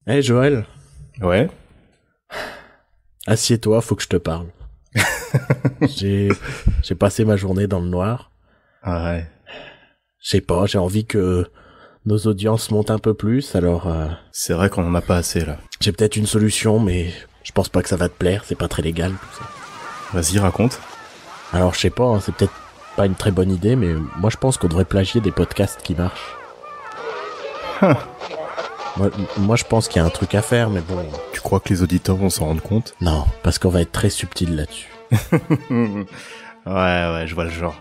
Hey Joël, Ouais. assieds-toi, faut que je te parle. J'ai j'ai passé ma journée dans le noir. Ah ouais. Je sais pas, j'ai envie que nos audiences montent un peu plus, alors C'est vrai qu'on en a pas assez là. j'ai peut-être une solution, mais je pense pas que ça va te plaire, c'est pas très légal tout ça. Vas-y, raconte. Alors je sais pas, hein, c'est peut-être pas une très bonne idée, mais moi je pense qu'on devrait plagier des podcasts qui marchent. Huh. Moi je pense qu'il y a un truc à faire, mais bon, Tu crois que les auditeurs vont s'en rendre compte? non, parce qu'on va être très subtil là-dessus. Ouais, je vois le genre.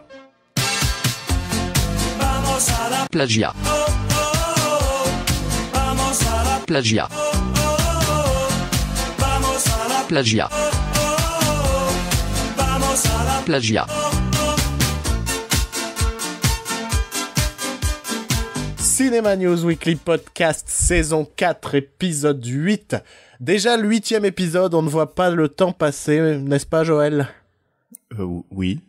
Plagiat. Plagiat. Plagiat. Plagiat. Cinema News Weekly Podcast, saison 4, épisode 8. Déjà le 8e épisode, on ne voit pas le temps passer, n'est-ce pas Joël? Oui.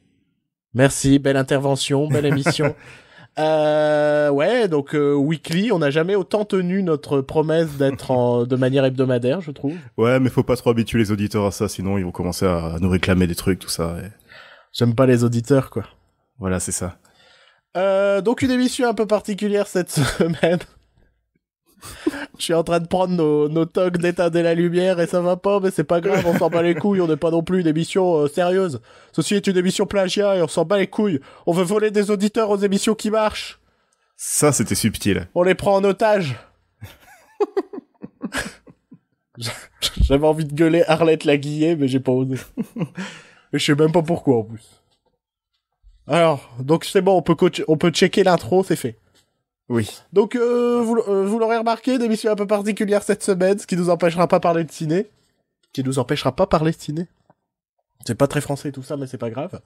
Merci, belle intervention, belle émission. Ouais, donc Weekly, on n'a jamais autant tenu notre promesse d'être de manière hebdomadaire, je trouve. Ouais, mais faut pas trop habituer les auditeurs à ça, sinon ils vont commencer à nous réclamer des trucs, tout ça. Et... J'aime pas les auditeurs, quoi. Voilà, c'est ça. Donc une émission un peu particulière cette semaine. Je suis en train de prendre nos tocs d'éteindre la lumière et ça va pas, mais c'est pas grave, on s'en bat les couilles, on n'est pas non plus une émission sérieuse. Ceci est une émission plagiat et on s'en bat les couilles. On veut voler des auditeurs aux émissions qui marchent. Ça, c'était subtil. On les prend en otage. J'avais envie de gueuler Arlette Laguillet, mais j'ai pas osé. Et je sais même pas pourquoi en plus. Alors, donc c'est bon, on peut checker l'intro, c'est fait. Oui. Donc, vous l'aurez remarqué, une émission un peu particulière cette semaine, ce qui nous empêchera pas parler de ciné. C'est pas très français tout ça, mais c'est pas grave.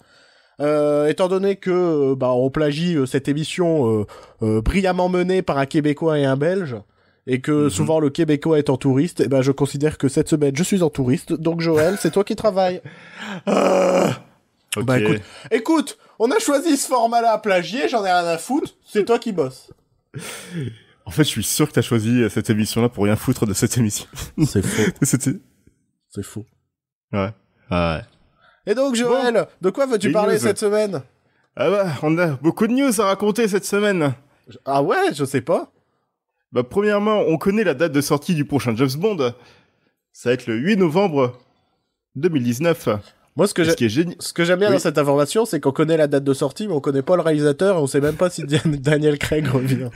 Étant donné que on plagie cette émission brillamment menée par un Québécois et un Belge, et que souvent le Québécois est en touriste, et je considère que cette semaine je suis en touriste, donc Joël, c'est toi qui travailles. Ok. Bah écoute, on a choisi ce format-là à plagier, j'en ai rien à foutre, c'est toi qui bosses. En fait, je suis sûr que t'as choisi cette émission-là pour rien foutre de cette émission. C'est faux. C'était... C'est faux. Ouais. Ah ouais. Et donc Joël, de quoi veux-tu Les parler news. cette semaine? Ah bah, on a beaucoup de news à raconter cette semaine. Ah ouais, je sais pas. Bah, premièrement, on connaît la date de sortie du prochain James Bond. Ça va être le 8 novembre 2019. Moi, ce que Ce qui est génial. j'aime bien Oui. dans cette information, c'est qu'on connaît la date de sortie, mais on connaît pas le réalisateur et on sait même pas si Daniel Craig revient.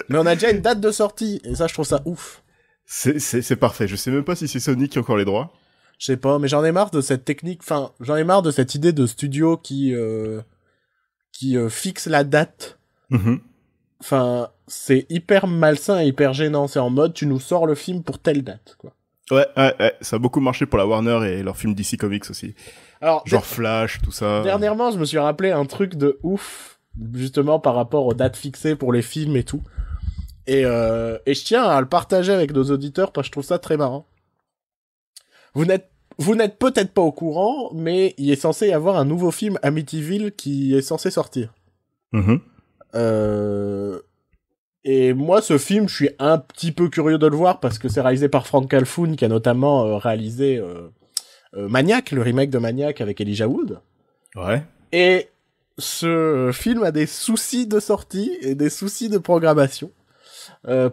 Mais on a déjà une date de sortie, et ça, je trouve ça ouf. C'est parfait. Je sais même pas si c'est Sony qui a encore les droits. Je sais pas, mais j'en ai marre de cette technique, enfin, j'en ai marre de cette idée de studio qui fixe la date. Enfin, c'est hyper malsain et hyper gênant. C'est en mode, tu nous sors le film pour telle date, quoi. Ouais, ça a beaucoup marché pour la Warner et leur film DC Comics aussi. Alors, Genre Flash, tout ça. dernièrement, je me suis rappelé un truc de ouf, justement par rapport aux dates fixées pour les films et tout. Et je tiens à le partager avec nos auditeurs parce que je trouve ça très marrant. Vous n'êtes peut-être pas au courant, mais il est censé y avoir un nouveau film Amityville qui est censé sortir. Et moi, ce film, je suis un petit peu curieux de le voir parce que c'est réalisé par Frank Calhoun qui a notamment réalisé Maniac, le remake de Maniac avec Elijah Wood. Ouais. Et ce film a des soucis de sortie et des soucis de programmation.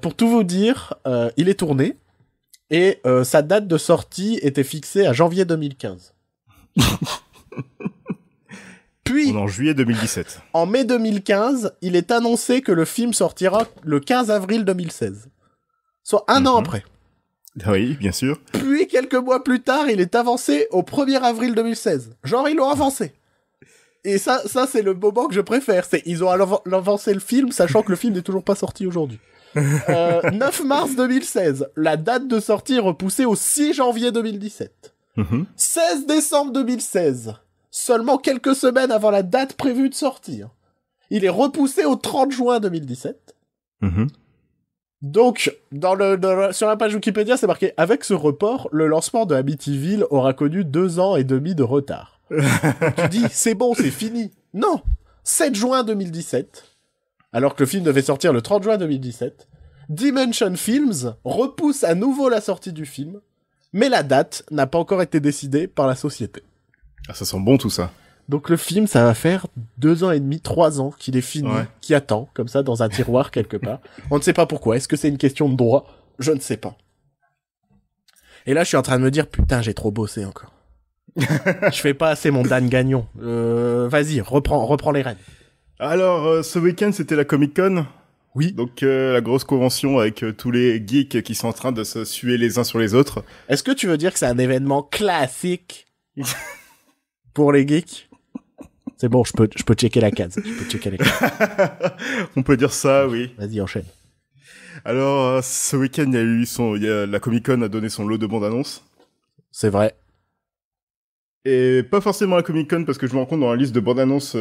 Pour tout vous dire, il est tourné et sa date de sortie était fixée à janvier 2015. Puis, On est en juillet 2017. en mai 2015, il est annoncé que le film sortira le 15 avril 2016. Soit un an après. Oui, bien sûr. Puis, quelques mois plus tard, il est avancé au 1er avril 2016. Genre, ils l'ont avancé. Et ça c'est le moment que je préfère. C'est ils ont avancé le film, sachant que le film n'est toujours pas sorti aujourd'hui. 9 mars 2016. La date de sortie est repoussée au 6 janvier 2017. 16 décembre 2016. Seulement quelques semaines avant la date prévue de sortir. Il est repoussé au 30 juin 2017. Donc, sur la page Wikipédia, c'est marqué « Avec ce report, le lancement de Amityville aura connu 2 ans et demi de retard. » Tu dis « C'est bon, c'est fini. » Non, 7 juin 2017, alors que le film devait sortir le 30 juin 2017, Dimension Films repousse à nouveau la sortie du film, mais la date n'a pas encore été décidée par la société. Ah, ça sent bon tout ça. Donc le film, ça va faire 2 ans et demi, 3 ans qu'il est fini, Ouais. qui attend, comme ça, dans un tiroir quelque part. On ne sait pas pourquoi. Est-ce que c'est une question de droit? Je ne sais pas. Et là, je suis en train de me dire, putain, j'ai trop bossé encore. Je fais pas assez mon Dan Gagnon. Vas-y, reprends les rênes. Alors, ce week-end, c'était la Comic-Con. Oui. Donc, la grosse convention avec tous les geeks qui sont en train de se suer les uns sur les autres. Est-ce que tu veux dire que c'est un événement classique pour les geeks? C'est bon, je peux checker la case. Je peux checker les cases. On peut dire ça, oui. Vas-y, enchaîne. Alors, ce week-end, la Comic-Con a donné son lot de bandes annonces. C'est vrai. Et pas forcément la Comic-Con, parce que je me rends compte dans la liste de bandes annonces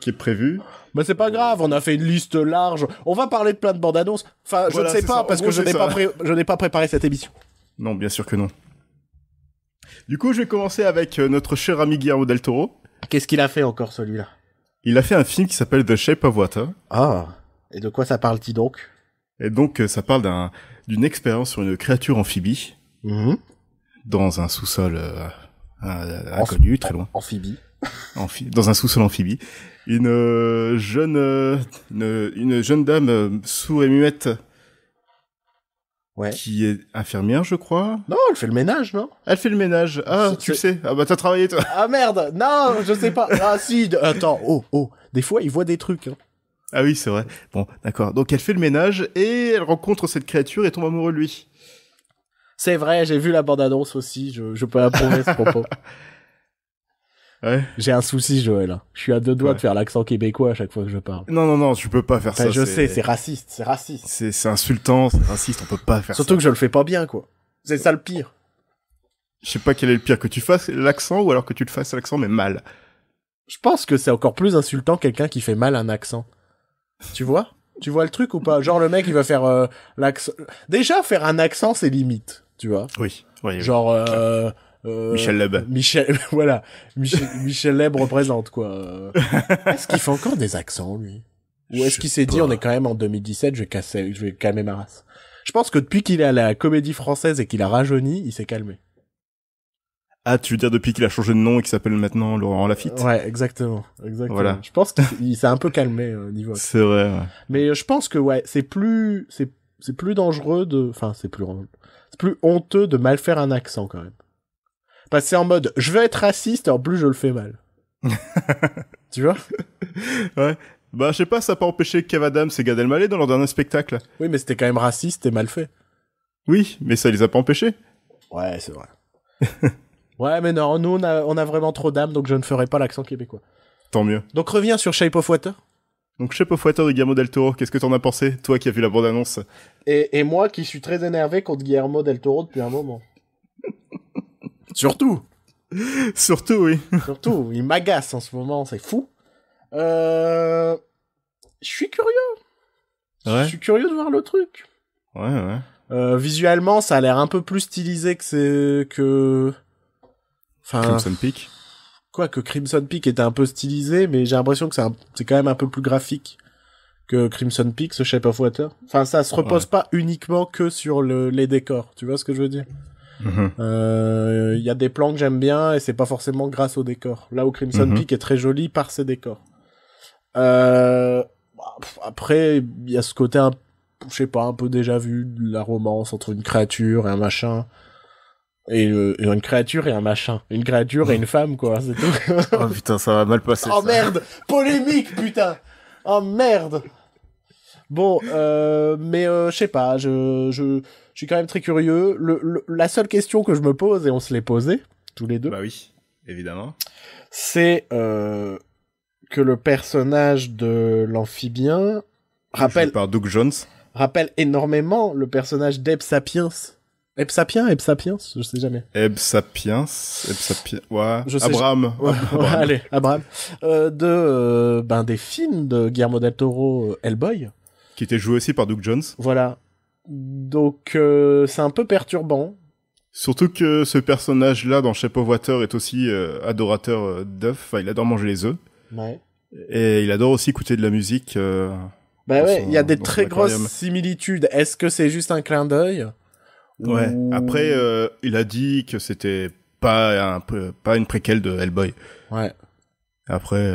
qui est prévue. Mais c'est pas grave, on a fait une liste large. On va parler de plein de bandes annonces. Enfin, Voilà, je ne sais c'est pas, ça. parce En que gros, je n'ai pas préparé cette émission. Non, bien sûr que non. Du coup, je vais commencer avec notre cher ami Guillermo del Toro. Qu'est-ce qu'il a fait encore, celui-là? Il a fait un film qui s'appelle The Shape of Water. Ah. Et de quoi ça parle-t-il donc? Et donc, ça parle d'une expérience sur une créature amphibie dans un sous-sol inconnu, très loin. Amphibie. Dans un sous-sol amphibie. Une jeune dame sourde et muette Ouais. qui est infirmière, je crois. Non, elle fait le ménage, non? Elle fait le ménage. Ah, C'est- tu le sais. Ah bah t'as travaillé toi. Ah merde! Non, je sais pas. Ah si, attends, oh. Des fois, il voit des trucs, hein. Ah oui, c'est vrai. Bon, d'accord. Donc elle fait le ménage et elle rencontre cette créature et tombe amoureux de lui. C'est vrai, j'ai vu la bande-annonce aussi, je peux approuver ce propos. Ouais. J'ai un souci, Joël. Hein. Je suis à 2 doigts Ouais. de faire l'accent québécois à chaque fois que je parle. Non, tu peux pas faire Enfin, ça. je sais, c'est raciste, c'est raciste. C'est insultant, c'est raciste, on peut pas faire Surtout ça. que je le fais pas bien, quoi. C'est ça le pire. Je sais pas quel est le pire, que tu fasses l'accent ou alors que tu le fasses l'accent mais mal. Je pense que c'est encore plus insultant quelqu'un qui fait mal un accent. Tu vois? Tu vois le truc ou pas? Genre le mec, il va faire l'accent... Déjà, faire un accent, c'est limite, tu vois? Oui. Genre... Michel Leb. Voilà. Michel Leb représente, quoi. Est-ce qu'il fait encore des accents, lui? Ou est-ce Je qu'il sais s'est dit, pas. on est quand même en 2017, je vais calmer ma race. Je pense que depuis qu'il est à la Comédie Française et qu'il a rajeuni, il s'est calmé. Ah, tu veux dire depuis qu'il a changé de nom et qu'il s'appelle maintenant Laurent Lafitte? Ouais, exactement. Voilà. Je pense qu'il s'est un peu calmé niveau. C'est vrai, ouais. Mais je pense que ouais, c'est plus dangereux c'est plus honteux de mal faire un accent quand même. Parce que c'est en mode je veux être raciste et en plus je le fais mal. Tu vois? Ouais. Bah, je sais pas, ça a pas empêché Kev Adams et Gad Elmaleh dans leur dernier spectacle. Oui, mais c'était quand même raciste et mal fait. Oui, mais ça les a pas empêchés. Ouais, c'est vrai. Ouais, mais non, nous on a vraiment trop d'âme donc je ne ferai pas l'accent québécois. Tant mieux. Donc reviens sur Shape of Water. Donc, Shape of Water de Guillermo del Toro, qu'est-ce que t'en as pensé, toi qui as vu la bande-annonce? Et moi qui suis très énervé contre Guillermo del Toro depuis un moment. Surtout, Surtout, oui. il m'agace en ce moment, c'est fou. Je suis curieux. Ouais. Je suis curieux de voir le truc. Ouais. Visuellement, ça a l'air un peu plus stylisé Enfin, Crimson Peak. quoi que Crimson Peak était un peu stylisé, mais j'ai l'impression que c'est quand même un peu plus graphique que Crimson Peak, ce Shape of Water. Enfin, ça se repose pas uniquement que sur les décors. Tu vois ce que je veux dire? Il y a des plans que j'aime bien et c'est pas forcément grâce aux décors. Là où Crimson Peak est très joli par ses décors. Après, il y a ce côté je sais pas, un peu déjà vu de la romance entre une créature et un machin. Et une créature et un machin. Une créature et une femme, quoi, c'est tout. Oh putain, ça va mal passer. Oh ça. merde! Polémique, putain! Oh merde! Bon, mais je sais pas, je suis quand même très curieux. La seule question que je me pose, et on se l'est posé, tous les deux, Bah oui, évidemment. c'est que le personnage de l'amphibien Joué par Doug Jones. rappelle énormément le personnage d'Eb Sapiens. Eb Sapiens? Je sais jamais. Eb Sapiens. Ouais. Je sais- Abraham. Ouais, Abraham. allez, Abraham. Des films de Guillermo del Toro, Hellboy. Qui était joué aussi par Doug Jones. Voilà. Donc, c'est un peu perturbant. Surtout que ce personnage-là, dans Shape of Water, est aussi adorateur d'œufs. Enfin, il adore manger les œufs. Ouais. Et il adore aussi écouter de la musique Bah dans ouais, son- il y a des dans très son grosses aquarium. similitudes. Est-ce que c'est juste un clin d'œil? Ouais. Ou- Après, il a dit que c'était pas pas une préquelle de Hellboy. Ouais. Après,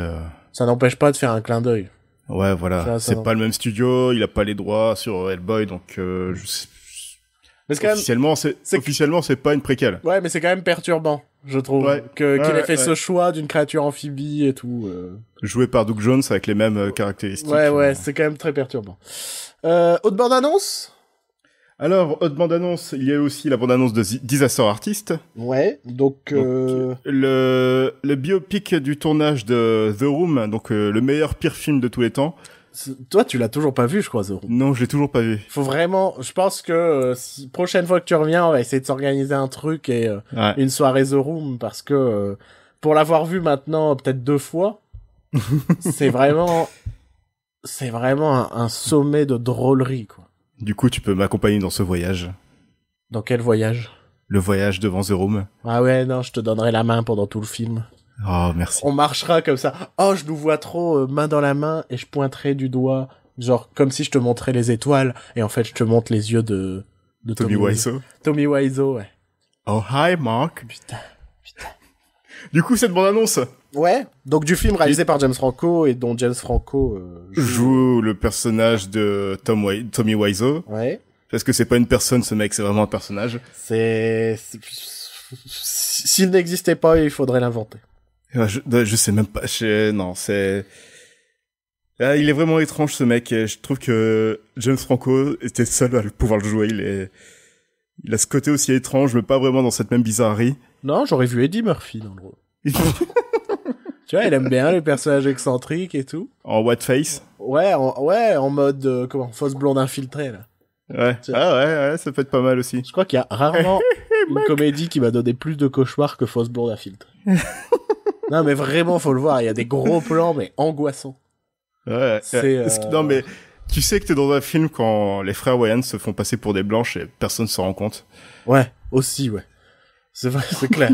Ça n'empêche pas de faire un clin d'œil. ouais, voilà. Ça, C'est non. pas le même studio, il a pas les droits sur Hellboy, donc je sais... Mais c'est quand même, officiellement, c'est pas une préquelle. ouais, mais c'est quand même perturbant, je trouve, Ouais. qu'il Ouais, ait fait ouais. ce choix d'une créature amphibie et tout. Joué par Doug Jones avec les mêmes caractéristiques. Ouais, c'est quand même très perturbant. Autre bande-annonce? Alors, autre bande-annonce, il y a aussi la bande-annonce de Disaster Artist. Ouais, donc Le biopic du tournage de The Room, donc le meilleur pire film de tous les temps. toi, tu l'as toujours pas vu, je crois, Zoro. Non, je l'ai toujours pas vu. Faut vraiment, je pense que si prochaine fois que tu reviens, on va essayer de s'organiser un truc et Ouais. une soirée The Room parce que pour l'avoir vu maintenant peut-être 2 fois, c'est vraiment un sommet de drôlerie, quoi. Du coup, tu peux m'accompagner dans ce voyage. Dans quel voyage? Le voyage devant The Room. Ah ouais, non, je te donnerai la main pendant tout le film. Oh, merci. On marchera comme ça. Oh, je nous vois trop main dans la main et je pointerai du doigt, genre comme si je te montrais les étoiles et en fait je te montre les yeux de Tommy Wiseau. Tommy Wiseau, ouais. Oh, hi, Mark. Putain. Du coup, cette bande-annonce Ouais, donc du film réalisé par James Franco et dont James Franco joue le personnage de Tommy Wiseau. Ouais. Parce que c'est pas une personne, ce mec, c'est vraiment un personnage. S'il n'existait pas, il faudrait l'inventer. Je sais même pas. Non, c'est... Ah, il est vraiment étrange, ce mec. Et je trouve que James Franco était seul à pouvoir le jouer. Il a ce côté aussi étrange, mais pas vraiment dans cette même bizarrerie. Non, j'aurais vu Eddie Murphy dans le rôle. Tu vois, il aime bien les personnages excentriques et tout. En what face. Ouais, en mode fausse blonde infiltrée là. Ouais. Ah ouais, ça peut être pas mal aussi. Je crois qu'il y a rarement une comédie qui m'a donné plus de cauchemars que Fausse blonde infiltrée. Non mais vraiment, faut le voir. Il y a des gros plans mais angoissants. Ouais. C'est, Non mais tu sais que t'es dans un film quand les frères Wayans se font passer pour des blanches et personne s'en rend compte. Ouais, aussi, ouais. C'est vrai, c'est clair.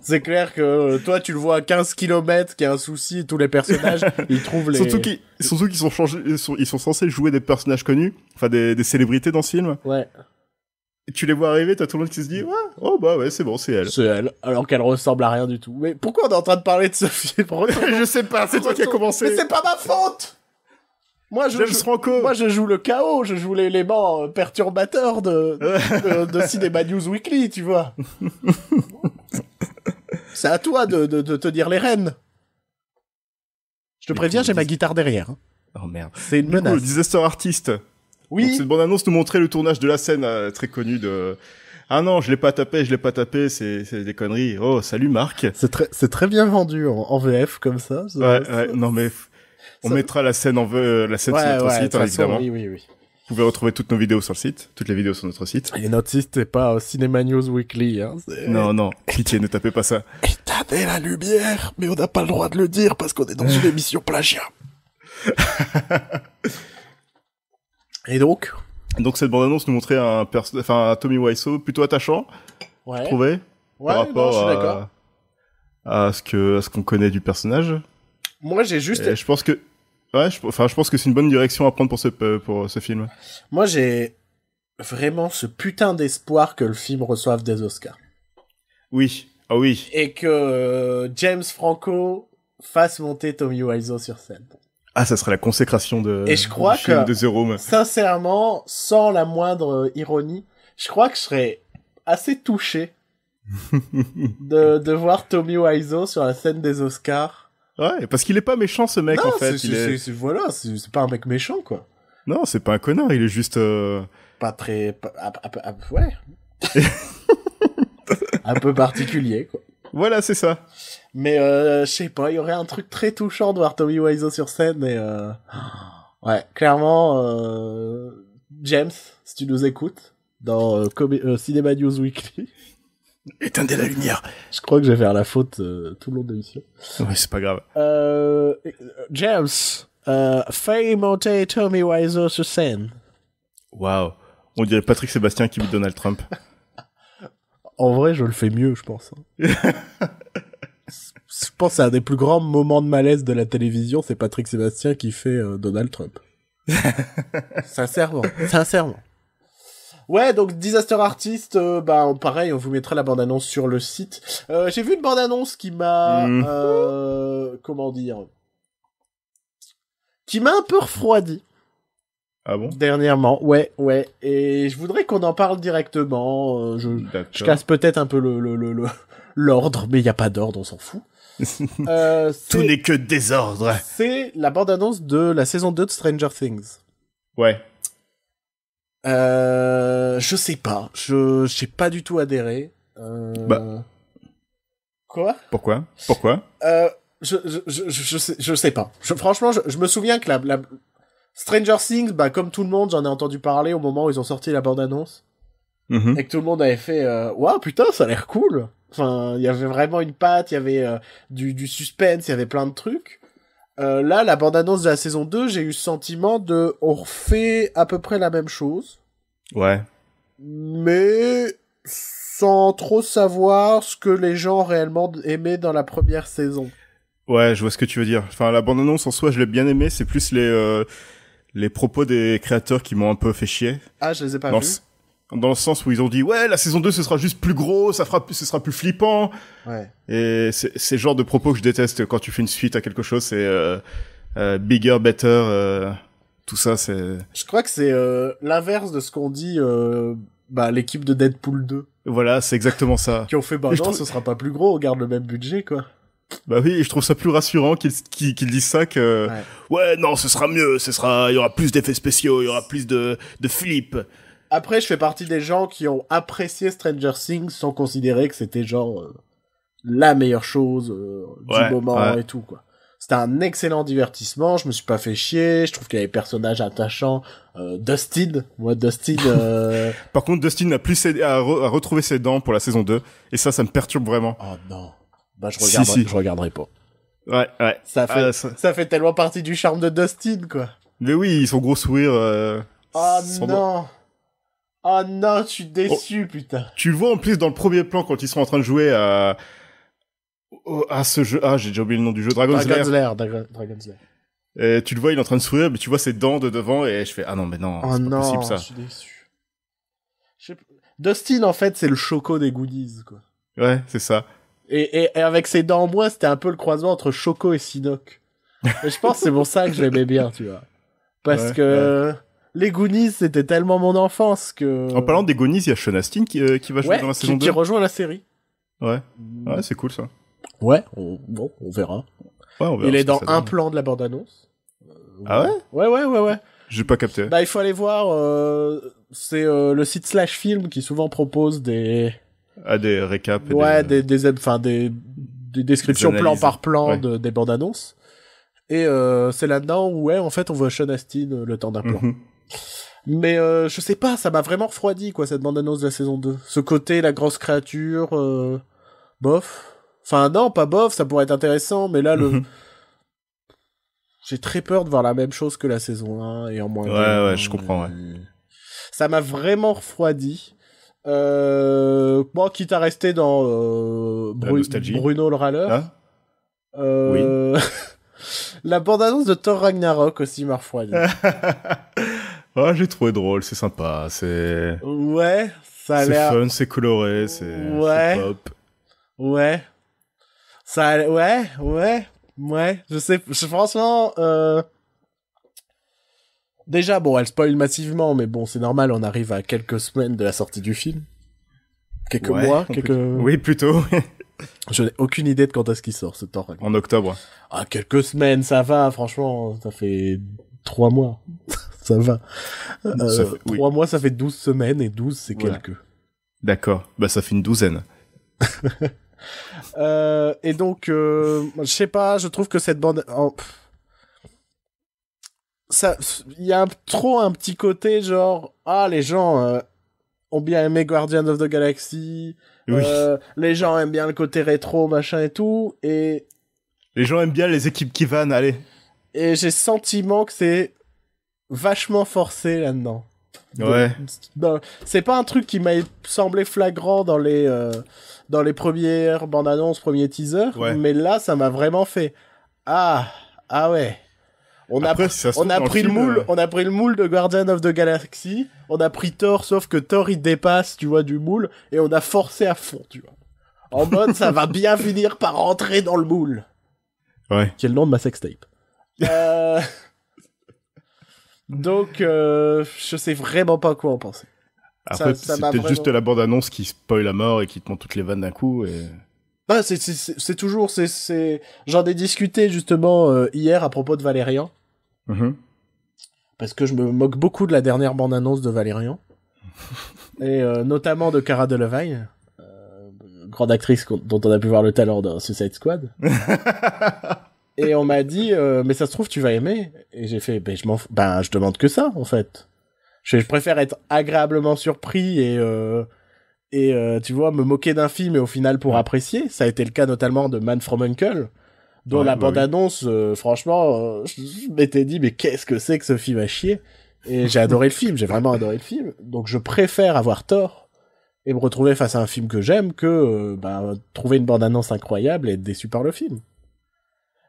C'est clair que toi, tu le vois à 15 km, qu'il y a un souci, et tous les personnages, ils trouvent les... Surtout qu'ils ils sont censés jouer des personnages connus, enfin des célébrités dans ce film. Ouais. Et tu les vois arriver, t'as tout le monde qui se dit, ouais, oh bah ouais, c'est bon, c'est elle. C'est elle, alors qu'elle ressemble à rien du tout. Mais pourquoi on est en train de parler de ce film? Je sais pas, c'est toi qui as commencé. Mais c'est pas ma faute! Moi, James Franco. Moi, je joue le chaos, je joue l'élément perturbateur de Cinema News Weekly, tu vois. C'est à toi de te dire les rênes. Je te préviens, j'ai ma guitare derrière. Hein. Oh merde. C'est une Du coup, menace. le Disaster Artist. Oui. Donc, cette bande-annonce nous montrait le tournage de la scène très connue de... Ah non, je l'ai pas tapé, c'est des conneries. Oh, salut Marc. C'est très bien vendu en VF comme ça. Ouais, non mais... On mettra la scène la scène sur notre site, de toute façon, évidemment. Oui. Vous pouvez retrouver toutes nos vidéos sur le site, toutes les vidéos sur notre site. Et notre site, c'est pas Cinema News Weekly, hein. Non, pitié, ne tapez pas ça. Éteindez la lumière, mais on n'a pas le droit de le dire parce qu'on est dans une émission plagiat. Et donc cette bande-annonce nous montrait un Tommy Wiseau plutôt attachant, je trouvais. Ouais, par rapport non, je suis d'accord. à ce qu'on connaît du personnage. Moi, j'ai juste... Et je pense que je pense que c'est une bonne direction à prendre pour ce film. Moi, j'ai vraiment ce putain d'espoir que le film reçoive des Oscars. Oui. Ah oui. Et que James Franco fasse monter Tommy Wiseau sur scène. Ah, ça serait la consécration Et je crois du film que, de The Room. Sincèrement, sans la moindre ironie, je crois que je serais assez touché de voir Tommy Wiseau sur la scène des Oscars. Ouais, parce qu'il est pas méchant, ce mec, Non, en fait. voilà, c'est pas un mec méchant, quoi. Non, c'est pas un connard, il est juste... Pas très... ouais. Un peu particulier, quoi. Voilà, c'est ça. Mais je sais pas, il y aurait un truc très touchant de voir Tommy Wiseau sur scène et ouais, clairement James, si tu nous écoutes dans Cinema News Weekly, Éteindez la lumière. je crois que je vais faire la faute tout le long de l'émission. Ouais, c'est pas grave. James, fais monter Tommy Wiseau sur scène. Waouh. On dirait Patrick Sébastien qui imite Donald Trump. En vrai, je le fais mieux, je pense. Je pense que c'est un des plus grands moments de malaise de la télévision, c'est Patrick Sébastien qui fait Donald Trump. Sincèrement. Ouais, donc Disaster Artist, pareil, on vous mettra la bande-annonce sur le site. J'ai vu une bande-annonce qui m'a, comment dire, qui m'a un peu refroidi. Ah bon? Dernièrement, ouais, et je voudrais qu'on en parle directement. Je casse peut-être un peu l'ordre, mais il y a pas d'ordre, on s'en fout. Tout n'est que désordre. C'est la bande-annonce de la saison 2 de Stranger Things. Ouais. Je sais pas. J'ai pas du tout adhéré. Quoi? Pourquoi? Je sais pas. Franchement, je me souviens que la Stranger Things, comme tout le monde, j'en ai entendu parler au moment où ils ont sorti la bande-annonce. Et que tout le monde avait fait, waouh, putain, ça a l'air cool. Enfin, il y avait vraiment une patte, il y avait du suspense, il y avait plein de trucs. Là, la bande-annonce de la saison 2, j'ai eu ce sentiment de, on refait à peu près la même chose. Ouais. Mais sans trop savoir ce que les gens réellement aimaient dans la première saison. Ouais, je vois ce que tu veux dire. Enfin, la bande-annonce en soi, je l'ai bien aimée. C'est plus les propos des créateurs qui m'ont un peu fait chier. Ah, je les ai pas vus. Dans le sens où ils ont dit, ouais, la saison 2, ce sera juste plus gros, ce sera plus flippant. Ouais. Et c'est le genre de propos que je déteste quand tu fais une suite à quelque chose. C'est bigger, better, tout ça, c'est... Je crois que c'est l'inverse de ce qu'on dit l'équipe de Deadpool 2. Voilà, c'est exactement ça. Qui ont fait, ce sera pas plus gros, on garde le même budget, quoi. Bah oui, je trouve ça plus rassurant qu'ils disent ça que... Ouais, non, ce sera mieux, il y aura plus d'effets spéciaux, il y aura plus de flip. Après, je fais partie des gens qui ont apprécié Stranger Things sans considérer que c'était genre la meilleure chose du moment et tout, quoi. C'était un excellent divertissement, je me suis pas fait chier, je trouve qu'il y avait des personnages attachants. Dustin. Par contre, Dustin n'a plus à retrouver ses dents pour la saison 2, et ça me perturbe vraiment. Oh non. Je regarderai pas. Ouais. Ça fait tellement partie du charme de Dustin, quoi. Mais oui, son gros sourire... Oh non, je suis déçu, putain. Tu le vois en plus dans le premier plan quand ils sont en train de jouer à ce jeu. Ah, j'ai déjà oublié le nom du jeu. Dragon's Lair. Et tu le vois, il est en train de sourire, mais tu vois ses dents de devant et je fais, ah non, mais non, c'est pas possible ça. Je suis déçu. Dustin, en fait, c'est le Choco des Goonies, quoi. Ouais, c'est ça. Et avec ses dents en moins, c'était un peu le croisement entre Choco et Sinoc. Et je pense que c'est pour ça que je l'aimais bien, tu vois. Parce que... Les Goonies, c'était tellement mon enfance que... En parlant des Goonies, il y a Sean Astin qui va jouer dans la saison 2. Qui rejoint la série. Ouais, c'est cool ça. Ouais, on verra. Ouais, on verra. Il est dans un plan de la bande-annonce. Ah ouais? Ouais. J'ai pas capté. Il faut aller voir, c'est le site /film qui souvent propose des... Ah, des récaps. Ouais, des descriptions plan par plan des bandes-annonces. Et c'est là-dedans où, en fait, on voit Sean Astin le temps d'un plan. Mais je sais pas, ça m'a vraiment refroidi, quoi, cette bande-annonce de la saison 2. Ce côté, la grosse créature, bof. Enfin, non, pas bof, ça pourrait être intéressant, mais là, j'ai très peur de voir la même chose que la saison 1, et en moins... Ouais, je comprends, ouais. Ça m'a vraiment refroidi. Quitte à rester dans Bruno le râleur. Hein oui. La bande-annonce de Thor Ragnarok aussi m'a refroidi. J'ai trouvé drôle, c'est sympa, c'est... Ouais, ça a l'air... C'est fun, c'est coloré, c'est pop. Ouais. Ça a... Ouais. Je sais, franchement... Déjà, elle spoil massivement, mais bon, c'est normal, on arrive à quelques semaines de la sortie du film. Quelques mois, Oui, plutôt. Je n'ai aucune idée de quand est-ce qu'il sort, ce Thor Ragnarok. En octobre. Ah, quelques semaines, ça va, franchement, ça fait 3 mois. Ça va. 3 mois, ça fait 12 semaines, et 12, c'est quelques. D'accord. Ça fait une douzaine. Et donc, je sais pas, je trouve que cette bande... il y a trop un petit côté, genre, les gens ont bien aimé Guardians of the Galaxy... Oui. Les gens aiment bien le côté rétro, machin et tout, et... Les gens aiment bien les équipes qui vannent, allez. Et j'ai le sentiment que c'est vachement forcé là-dedans. Ouais. C'est pas un truc qui m'a semblé flagrant dans les premières bandes annonces, premiers teasers, mais là, ça m'a vraiment fait... Ah ouais. Après, si ça se on trouve, a dans pris le film, moule, on a pris le moule de Guardian of the Galaxy, on a pris Thor, sauf que Thor il dépasse, tu vois, du moule, et on a forcé à fond, tu vois. En mode, ça va bien finir par rentrer dans le moule. Ouais. Qui est le nom de ma sextape. Donc, je sais vraiment pas quoi en penser. Après, ça c'est m'a peut-être vraiment- juste la bande-annonce qui spoil à mort et qui te montre toutes les vannes d'un coup. Et... Bah, c'est toujours, j'en ai discuté justement hier à propos de Valérian. Mhm. Parce que je me moque beaucoup de la dernière bande-annonce de Valérian. Et notamment de Cara Delevingne, grande actrice dont on a pu voir le talent dans Suicide Squad. Et on m'a dit, mais ça se trouve, tu vas aimer. Et j'ai fait, je demande que ça, en fait. Je préfère être agréablement surpris et tu vois, me moquer d'un film et au final pour apprécier. Ça a été le cas notamment de Man from U.N.C.L., dont Ouais, la bah oui. bande-annonce, franchement, je m'étais dit, mais qu'est-ce que c'est que ce film à chier? Et j'ai adoré le film, j'ai vraiment adoré le film. Donc je préfère avoir tort et me retrouver face à un film que j'aime que trouver une bande-annonce incroyable et être déçu par le film.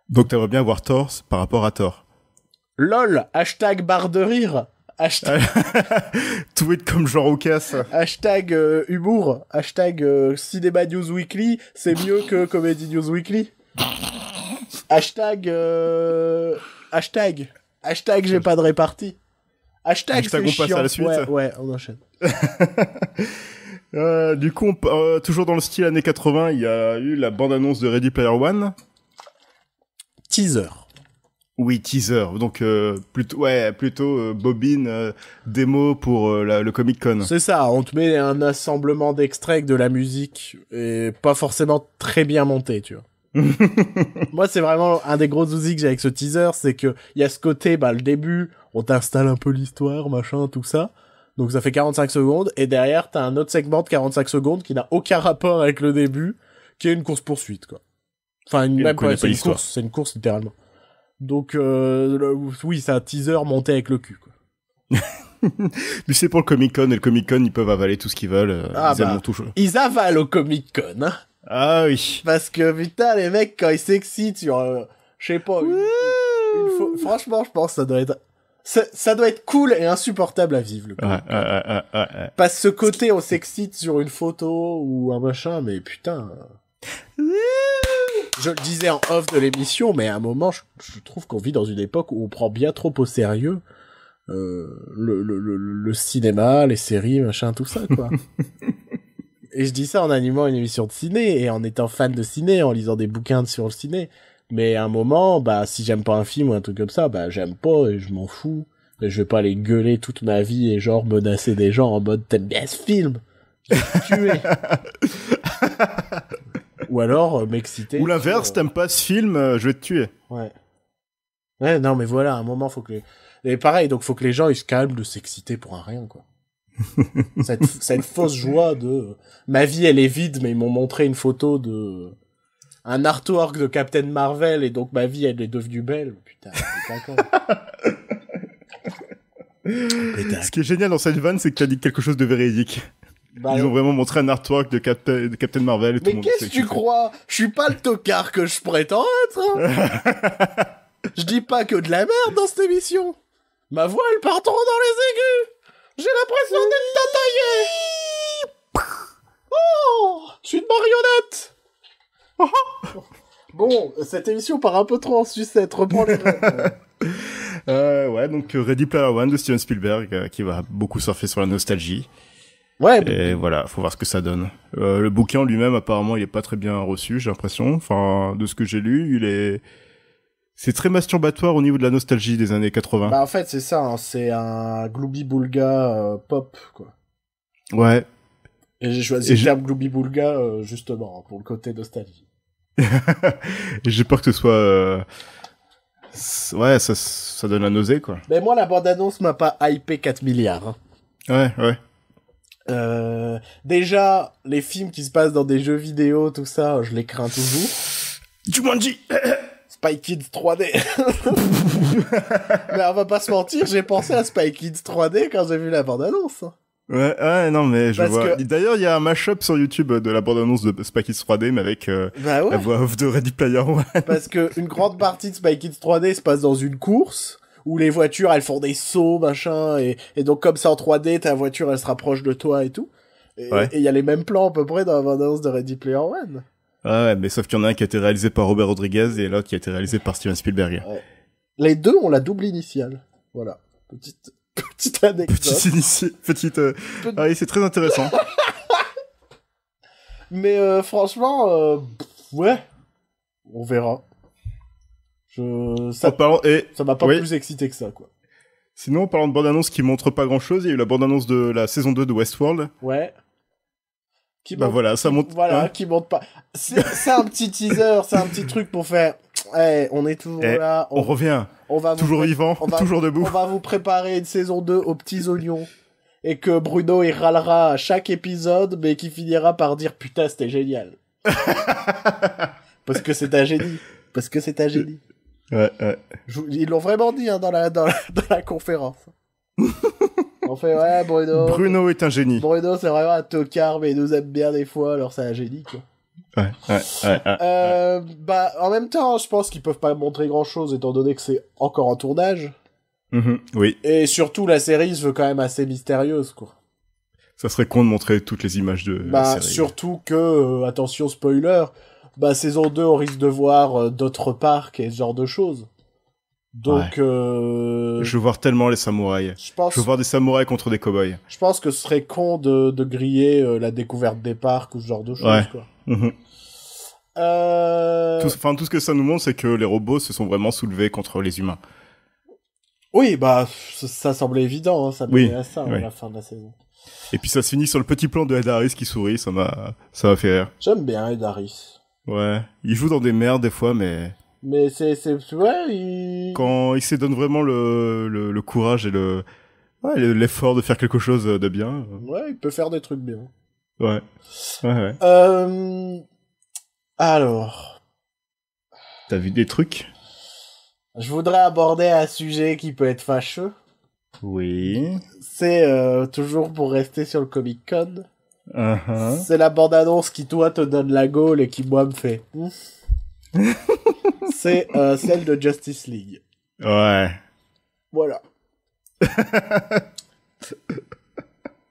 Donc t'aimerais bien voir Thor par rapport à Thor. LOL, hashtag barre de rire, hashtag, Tweet comme Jean Roucas. hashtag humour, hashtag Cinéma News Weekly, c'est mieux que Comedy News Weekly. Hashtag j'ai pas de répartie. Hashtag Hashtag c'est on passe chiant. à la suite. Ouais, on enchaîne. Du coup, toujours dans le style années 80, il y a eu la bande-annonce de Ready Player One. Teaser. Oui, teaser. Donc plutôt bobine démo pour le Comic Con. C'est ça, on te met un assemblement d'extraits de la musique et pas forcément très bien monté, tu vois. Moi, c'est vraiment un des gros soucis que j'ai avec ce teaser, c'est que il y a ce côté, le début, on t'installe un peu l'histoire, machin, tout ça. Donc ça fait 45 secondes et derrière, t'as un autre segment de 45 secondes qui n'a aucun rapport avec le début, qui est une course-poursuite, quoi. Enfin, même connaît pas, pas c'est une l'histoire. course, littéralement. Donc, oui, c'est un teaser monté avec le cul, quoi. Mais c'est pour le Comic Con et le Comic Con ils peuvent avaler tout ce qu'ils veulent. Ils aiment tout. Ils avalent au Comic-Con, hein. Ah oui. Parce que, putain, les mecs, quand ils s'excitent sur, je sais pas, franchement, je pense que ça doit être cool et insupportable à vivre, le Comic-Con. Ouais. Parce que ce côté, on s'excite sur une photo ou un machin, mais putain. Je le disais en off de l'émission, mais à un moment, je trouve qu'on vit dans une époque où on prend bien trop au sérieux le cinéma, les séries, machin, tout ça, quoi. Et je dis ça en animant une émission de ciné et en étant fan de ciné, en lisant des bouquins sur le ciné. Mais à un moment, si j'aime pas un film ou un truc comme ça, j'aime pas et je m'en fous. Mais je vais pas aller gueuler toute ma vie et genre menacer des gens en mode t'aimes bien ce film, je vais te tuer. Ou alors m'exciter. Ou l'inverse, t'aimes pas ce film, je vais te tuer. Ouais. Ouais, non, mais voilà, à un moment, faut que et pareil, donc faut que les gens, ils se calment de s'exciter pour un rien, quoi. cette fausse joie de, ma vie, elle est vide, mais ils m'ont montré une photo un artwork de Captain Marvel, et donc ma vie, elle est devenue belle. Putain, c'est pas Ce qui est génial dans cette vanne, c'est que t'as dit quelque chose de véridique. Ils ont vraiment montré un artwork de Captain Marvel et tout le mais monde. qu'est-ce que tu crois? Je suis pas le tocard que je prétends être, hein. Je dis pas que de la merde dans cette émission. Ma voix, elle part trop dans les aigus. J'ai l'impression d'être tataillé. Oh, je suis une marionnette. Bon, cette émission part un peu trop en sucette. Reprends les rêves. Ouais, donc Ready Player One de Steven Spielberg, qui va beaucoup surfer sur la nostalgie. Ouais. Et voilà, faut voir ce que ça donne. Le bouquin lui-même, apparemment, il est pas très bien reçu, j'ai l'impression. Enfin, de ce que j'ai lu, c'est très masturbatoire au niveau de la nostalgie des années 80. En fait, c'est ça, hein, c'est un Glooby-Boulga pop, quoi. Ouais. Et j'ai choisi le terme Glooby-Boulga, justement, pour le côté nostalgie. Et j'ai peur que ce soit... Ouais, ça donne la nausée, quoi. Mais moi, la bande-annonce m'a pas hypé 4 milliards. Hein. Ouais. Déjà, les films qui se passent dans des jeux vidéo, tout ça, je les crains toujours. Jumanji. Spy Kids 3D. Mais on va pas se mentir, j'ai pensé à Spy Kids 3D quand j'ai vu la bande-annonce. Ouais, non, mais je Parce vois. que- D'ailleurs, il y a un mashup sur YouTube de la bande-annonce de Spy Kids 3D, mais avec Bah la ouais, voix off de Ready Player One. parce que une grande partie de Spy Kids 3D se passe dans une course où les voitures elles font des sauts machin et donc comme ça en 3D ta voiture elle se rapproche de toi et tout. Et Ouais. il y a les mêmes plans à peu près dans la bande-annonce de Ready Player One. Ah ouais, mais sauf qu'il y en a un qui a été réalisé par Robert Rodriguez et l'autre qui a été réalisé par Steven Spielberg. Les deux ont la double initiale. Voilà. Petite anecdote. Ah oui, c'est très intéressant. Mais franchement, ouais, on verra. En Ça parlant, et m'a pas oui. plus excité que ça, quoi. Sinon, en parlant de bande-annonce qui montre pas grand-chose, il y a eu la bande-annonce de la saison 2 de Westworld. Ouais. Qui Bah montre- voilà, ça qui- montre... Voilà, hein. qui monte pas. C'est un petit teaser, c'est un petit truc pour faire. Eh, on est toujours Eh, là. On revient, on va toujours vous vivant, on va- toujours debout. On va vous préparer une saison 2 aux petits oignons. Et que Bruno, il râlera à chaque épisode, mais qui finira par dire putain, c'était génial. Parce que c'est un génie. Parce que c'est un génie. Ouais. Ils l'ont vraiment dit hein, dans la conférence. On fait ouais Bruno. Bruno est un génie. Bruno c'est vraiment un tocard mais il nous aime bien des fois alors c'est un génie quoi. Ouais. Bah en même temps je pense qu'ils peuvent pas montrer grand chose étant donné que c'est encore en tournage Oui, et surtout la série se veut quand même assez mystérieuse quoi. ça serait con de montrer toutes les images de la Bah série. surtout que attention spoiler, bah saison 2 on risque de voir d'autres parcs et ce genre de choses. Donc Je veux voir tellement les samouraïs. je Je veux voir des samouraïs contre des cow-boys. pense que ce serait con de griller la découverte des parcs ou ce genre de choses, Ouais. quoi. Mhm. Euh... Tout ce que ça nous montre, c'est que les robots se sont vraiment soulevés contre les humains. Oui, bah, ça semblait évident, hein, ça menait Oui, à ça, oui. à la fin de la saison. Et puis ça se finit sur le petit plan de Ed Harris qui sourit, ça m'a fait rire. J'aime bien Ed Harris. Ouais, il joue dans des merdes des fois, mais Mais ouais, il... quand il se donne vraiment le courage et l'effort de faire quelque chose de bien. Ouais, il peut faire des trucs bien. Ouais. Alors, T'as vu des trucs? je voudrais aborder un sujet qui peut être fâcheux. Oui. C'est, toujours pour rester sur le Comic-Con, Uh-huh. c'est la bande-annonce qui, toi, te donne la gaule et qui, moi, me fait... C'est celle de Justice League. Ouais. Voilà.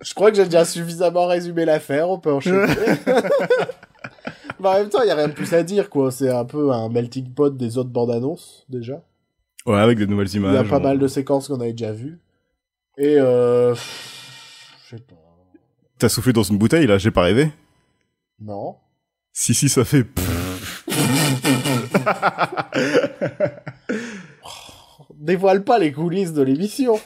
Je crois que j'ai déjà suffisamment résumé l'affaire, on peut enchaîner. Mais en même temps, il y a rien de plus à dire, quoi. C'est un peu un melting pot des autres bandes annonces, déjà. Ouais, avec des nouvelles Il images. y a pas mal de séquences qu'on avait déjà vues. Et je sais pas. T'as soufflé dans une bouteille, là, j'ai pas rêvé. Non. Si, ça fait... Dévoile pas les coulisses de l'émission.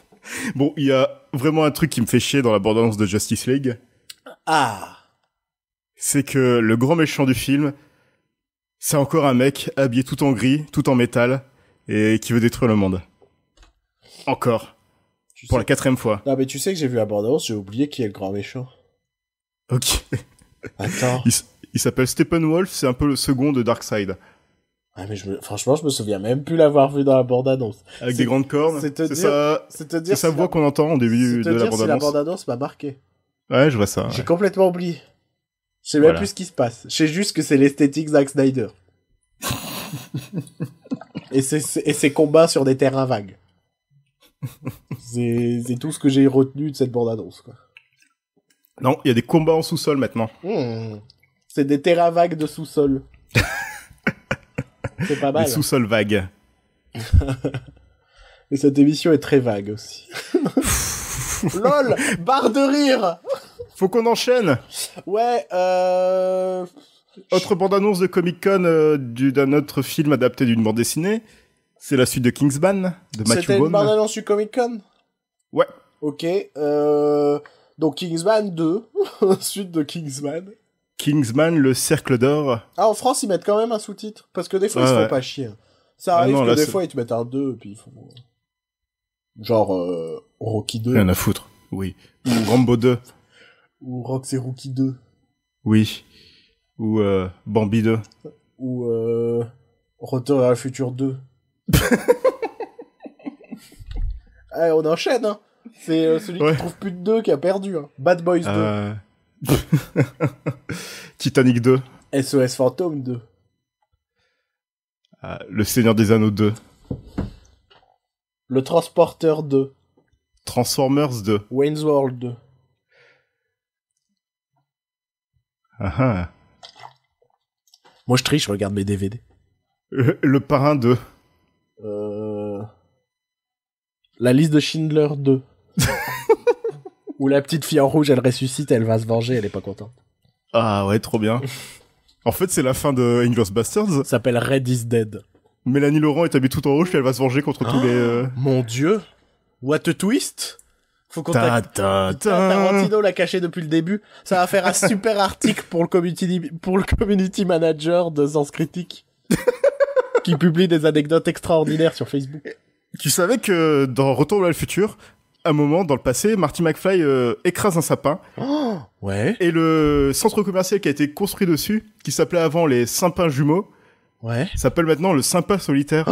Bon, il y a vraiment un truc qui me fait chier dans la bande-annonce de Justice League. Ah. C'est que le grand méchant du film, c'est encore un mec habillé tout en gris, tout en métal, et qui veut détruire le monde. Encore. Tu Pour sais- la 4e fois. Non, mais tu sais que j'ai vu la bande-annonce, j'ai oublié qui est le grand méchant. Ok. Attends. Il s'appelle Steppenwolf, c'est un peu le second de Darkseid. Ah, mais franchement, je me souviens même plus l'avoir vu dans la bande-annonce. Avec C'est- des grandes cornes. c'est te C'est dire- ça, C'est te c'est dire sa si voix la- qu'on entend au début c'est de te la dire si la bande-annonce. bande-annonce m'a marqué. Ouais, je vois ça. J'ai Ouais. complètement oublié. Je sais même Voilà. plus ce qui se passe. Je sais juste que c'est l'esthétique Zack Snyder. et ses combats sur des terrains vagues. C'est tout ce que j'ai retenu de cette bande-annonce, quoi. Non, il y a des combats en sous-sol maintenant. C'est des terrains vagues de sous-sol. C'est pas mal. Des sous-sols vagues. Et cette émission est très vague aussi. LOL, barre de rire. Faut qu'on enchaîne. Ouais, Autre bande-annonce de Comic-Con d'un autre film adapté d'une bande dessinée. C'est la suite de Kingsman, de Matthew c'était une Vaughn. bande-annonce du Comic-Con. Ouais. Ok, donc Kingsman 2, suite de Kingsman. Kingsman, le cercle d'or. Ah, en France, ils mettent quand même un sous-titre, parce que des fois, ils Ouais, se font ouais. pas chier. Ça Ah arrive non, que là, des c'est- fois, ils te mettent un 2, et puis ils font... Genre, Rocky 2, Rien à foutre. Oui. Ou Rambo 2. ou Roxy Rookie 2, Oui. Ou Bambi 2. ou Retour à la future 2. Allez, on enchaîne, hein. C'est celui Ouais. qui trouve plus de 2 qui a perdu. Hein. Bad Boys 2. Titanic 2. SOS Fantôme 2. Le Seigneur des Anneaux 2. Le Transporteur 2. Transformers 2. Wayne's World 2. Ah ah. Moi, je triche, je regarde mes DVD. Le Parrain 2. La liste de Schindler 2. Où la petite fille en rouge, elle ressuscite, elle va se venger, elle est pas contente. Ah ouais, trop bien. En fait, c'est la fin de Inglourious Basterds. Ça s'appelle Red is Dead. Mélanie Laurent est habillée tout en rouge, puis elle va se venger contre tous les... Mon dieu. What a twist. Faut qu'on Ta ta ta. Tarantino l'a caché depuis le début. Ça va faire un super article pour le community manager de Sens Critique. Qui publie des anecdotes extraordinaires sur Facebook. Tu savais que dans Retour vers le futur, à un moment, dans le passé, Marty McFly écrase un sapin, Oh, ouais. et le centre commercial qui a été construit dessus, qui s'appelait avant les Simpins jumeaux, Ouais. s'appelle maintenant le Sympa solitaire.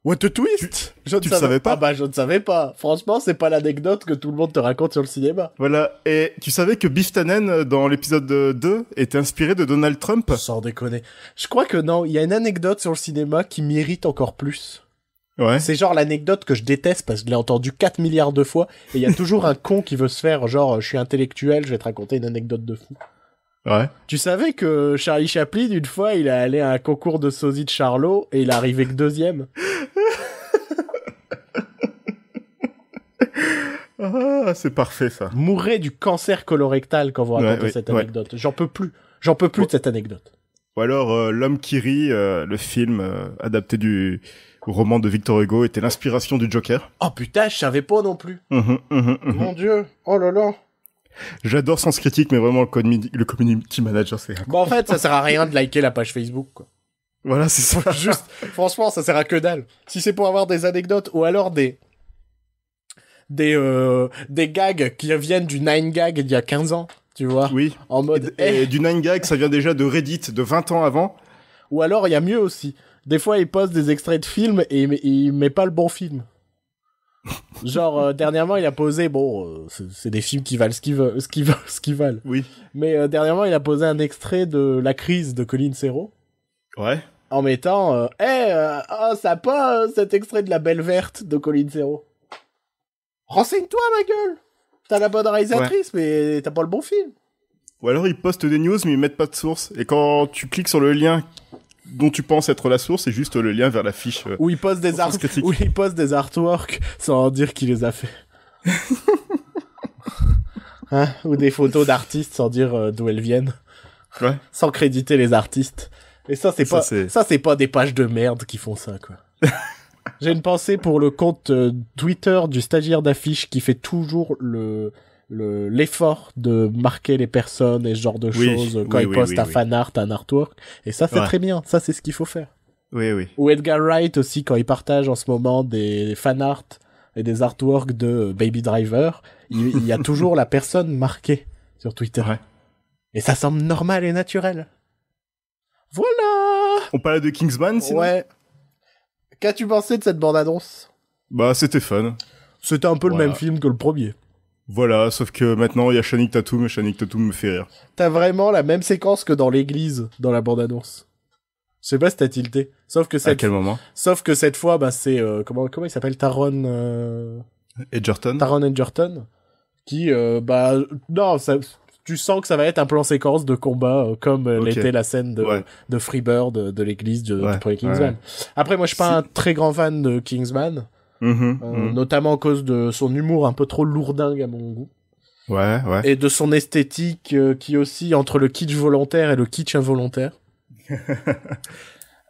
What a twist. Je ne tu le savais pas? Ah bah, je ne savais pas. Franchement, c'est pas l'anecdote que tout le monde te raconte sur le cinéma. Voilà, et tu savais que Biff Tannen, dans l'épisode 2, était inspiré de Donald Trump? Sans déconner. Je crois que non, il y a une anecdote sur le cinéma qui m'irrite encore plus. Ouais. C'est genre l'anecdote que je déteste parce que je l'ai entendu 4 milliards de fois et il y a toujours un con qui veut se faire genre je suis intellectuel, je vais te raconter une anecdote de fou. Ouais. Tu savais que Charlie Chaplin, une fois, il est allé à un concours de sosie de Charlot et il est arrivé que 2e. Ah, c'est parfait, ça. Mourrez du cancer colorectal quand vous racontez Ouais, cette ouais. anecdote. J'en peux plus. J'en peux plus de cette anecdote. Ou alors, L'homme qui rit, le film adapté du roman de Victor Hugo, était l'inspiration du Joker. Oh putain, je savais pas non plus. Mhm. Mon dieu. Oh là là. J'adore Sens Critique, mais vraiment, le community manager, c'est... Bon, en fait, ça sert à rien de liker la page Facebook, quoi. Voilà, c'est ça. Juste, franchement, ça sert à que dalle. Si c'est pour avoir des anecdotes ou alors des gags qui viennent du 9gag d'il y a 15 ans, tu vois. Oui. En mode, Et du 9gag, ça vient déjà de Reddit, de 20 ans avant. Ou alors, il y a mieux aussi. Des fois, il poste des extraits de films et il met pas le bon film. Genre, dernièrement, il a posé, c'est des films qui valent ce qu'ils valent. Oui. Mais dernièrement, il a posé un extrait de La Crise de Colin Serrault. Ouais. En mettant, ça pas cet extrait de La Belle Verte de Colin Serrault. Renseigne-toi, ma gueule. T'as la bonne réalisatrice, mais t'as pas le bon film. Ou alors, ils postent des news, mais ils mettent pas de source. Et quand tu cliques sur le lien dont tu penses être la source, c'est juste le lien vers la fiche. Où il poste des artworks sans dire qui les a fait. Hein? Ou des photos d'artistes sans dire d'où elles viennent. Ouais. Sans créditer les artistes. Et ça, c'est pas des pages de merde qui font ça, quoi. J'ai une pensée pour le compte Twitter du stagiaire d'affiche qui fait toujours l'effort de marquer les personnes et ce genre de choses quand il poste un fan art, un artwork. Et ça, c'est très bien. Ça, c'est ce qu'il faut faire. Oui, oui. Ou Edgar Wright aussi, quand il partage en ce moment des fan art et des artworks de Baby Driver, il y a toujours la personne marquée sur Twitter. Ouais. Et ça semble normal et naturel. Voilà! On parlait de Kingsman, sinon? Ouais. Qu'as-tu pensé de cette bande-annonce? Bah, c'était fun. C'était un peu le même film que le premier. Voilà, sauf que maintenant, il y a Channing Tatum, et Channing Tatum me fait rire. T'as vraiment la même séquence que dans l'église, dans la bande-annonce. Je sais pas si t'as tilté. Sauf que À quel moment? Sauf que cette fois, bah, c'est, comment il s'appelle? Taron Egerton. Qui, non, tu sens que ça va être un plan séquence de combat, comme l'était la scène de Freebird de l'église du premier Kingsman. Ouais. Après, moi, je suis pas un très grand fan de Kingsman. Notamment à cause de son humour un peu trop lourdingue à mon goût. Ouais. Et de son esthétique qui oscille entre le kitsch volontaire et le kitsch involontaire.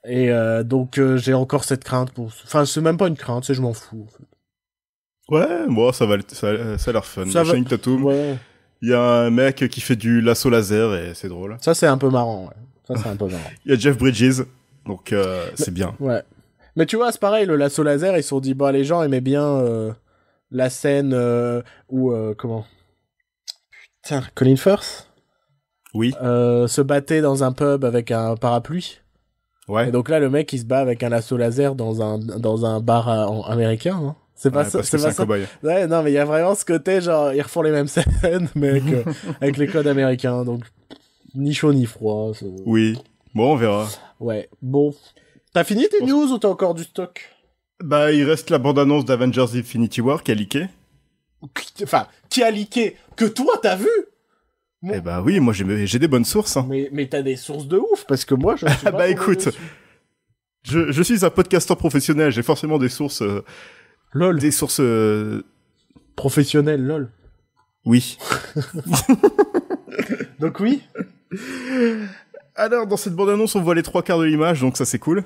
Et donc j'ai encore cette crainte pour... Enfin, c'est même pas une crainte, c'est je m'en fous. En fait. Ouais, bon, ça a l'air fun. Channing Tatum, ouais. Il y a un mec qui fait du lasso laser et c'est drôle. Ça, c'est un peu marrant, ouais. Ça, c'est un peu marrant. Il y a Jeff Bridges, donc c'est bien. Ouais. Mais tu vois, c'est pareil, le lasso laser, ils se sont dit, bah, les gens aimaient bien la scène où, comment? Putain, Colin Firth? Oui. Se battait dans un pub avec un parapluie. Ouais. Et donc là, le mec, il se bat avec un lasso laser dans un bar américain, hein. C'est pas Ouais, ça, parce c'est que pas un ça. cow-boy. Ouais, non, mais il y a vraiment ce côté, genre, ils refont les mêmes scènes, mais avec les codes américains, donc, ni chaud ni froid. Oui. Bon, on verra. Ouais, bon. T'as fini tes news ou t'as encore du stock? Bah, il reste la bande-annonce d'Avengers Infinity War qui a leaké. Enfin, qui a leaké? Que toi, t'as vu? Bon. Eh bah oui, moi j'ai des bonnes sources. Hein. Mais t'as des sources de ouf, parce que moi, je suis pas Bah tombé écoute, dessus. je suis un podcasteur professionnel, j'ai forcément des sources... LOL. Des sources... Professionnel, lol. Oui. Donc oui. Alors, dans cette bande-annonce, on voit les 3/4 de l'image, donc ça c'est cool.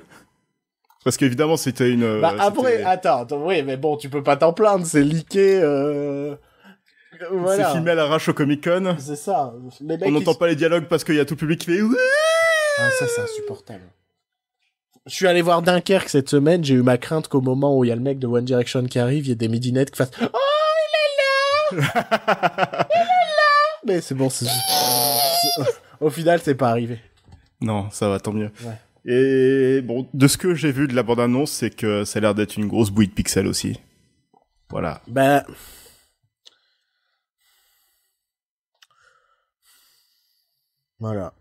Parce qu'évidemment, c'était une... Bah après, c'était- attends, oui, mais bon, tu peux pas t'en plaindre, c'est leaké, voilà. C'est filmé à l'arrache au Comic-Con. C'est ça. Les mecs, On ils n'entend se- pas les dialogues parce qu'il y a tout le public qui fait... Ouais. Ah, ça, c'est insupportable. Je suis allé voir Dunkerque cette semaine, j'ai eu ma crainte qu'au moment où il y a le mec de One Direction qui arrive, il y ait des midinettes qui fassent « Oh, il est là !» Il est là. Mais c'est bon, au final, c'est pas arrivé. Non, ça va, tant mieux. Ouais. Et bon, de ce que j'ai vu de la bande-annonce, c'est que ça a l'air d'être une grosse bouillie de pixels aussi. Voilà. Ben... Voilà.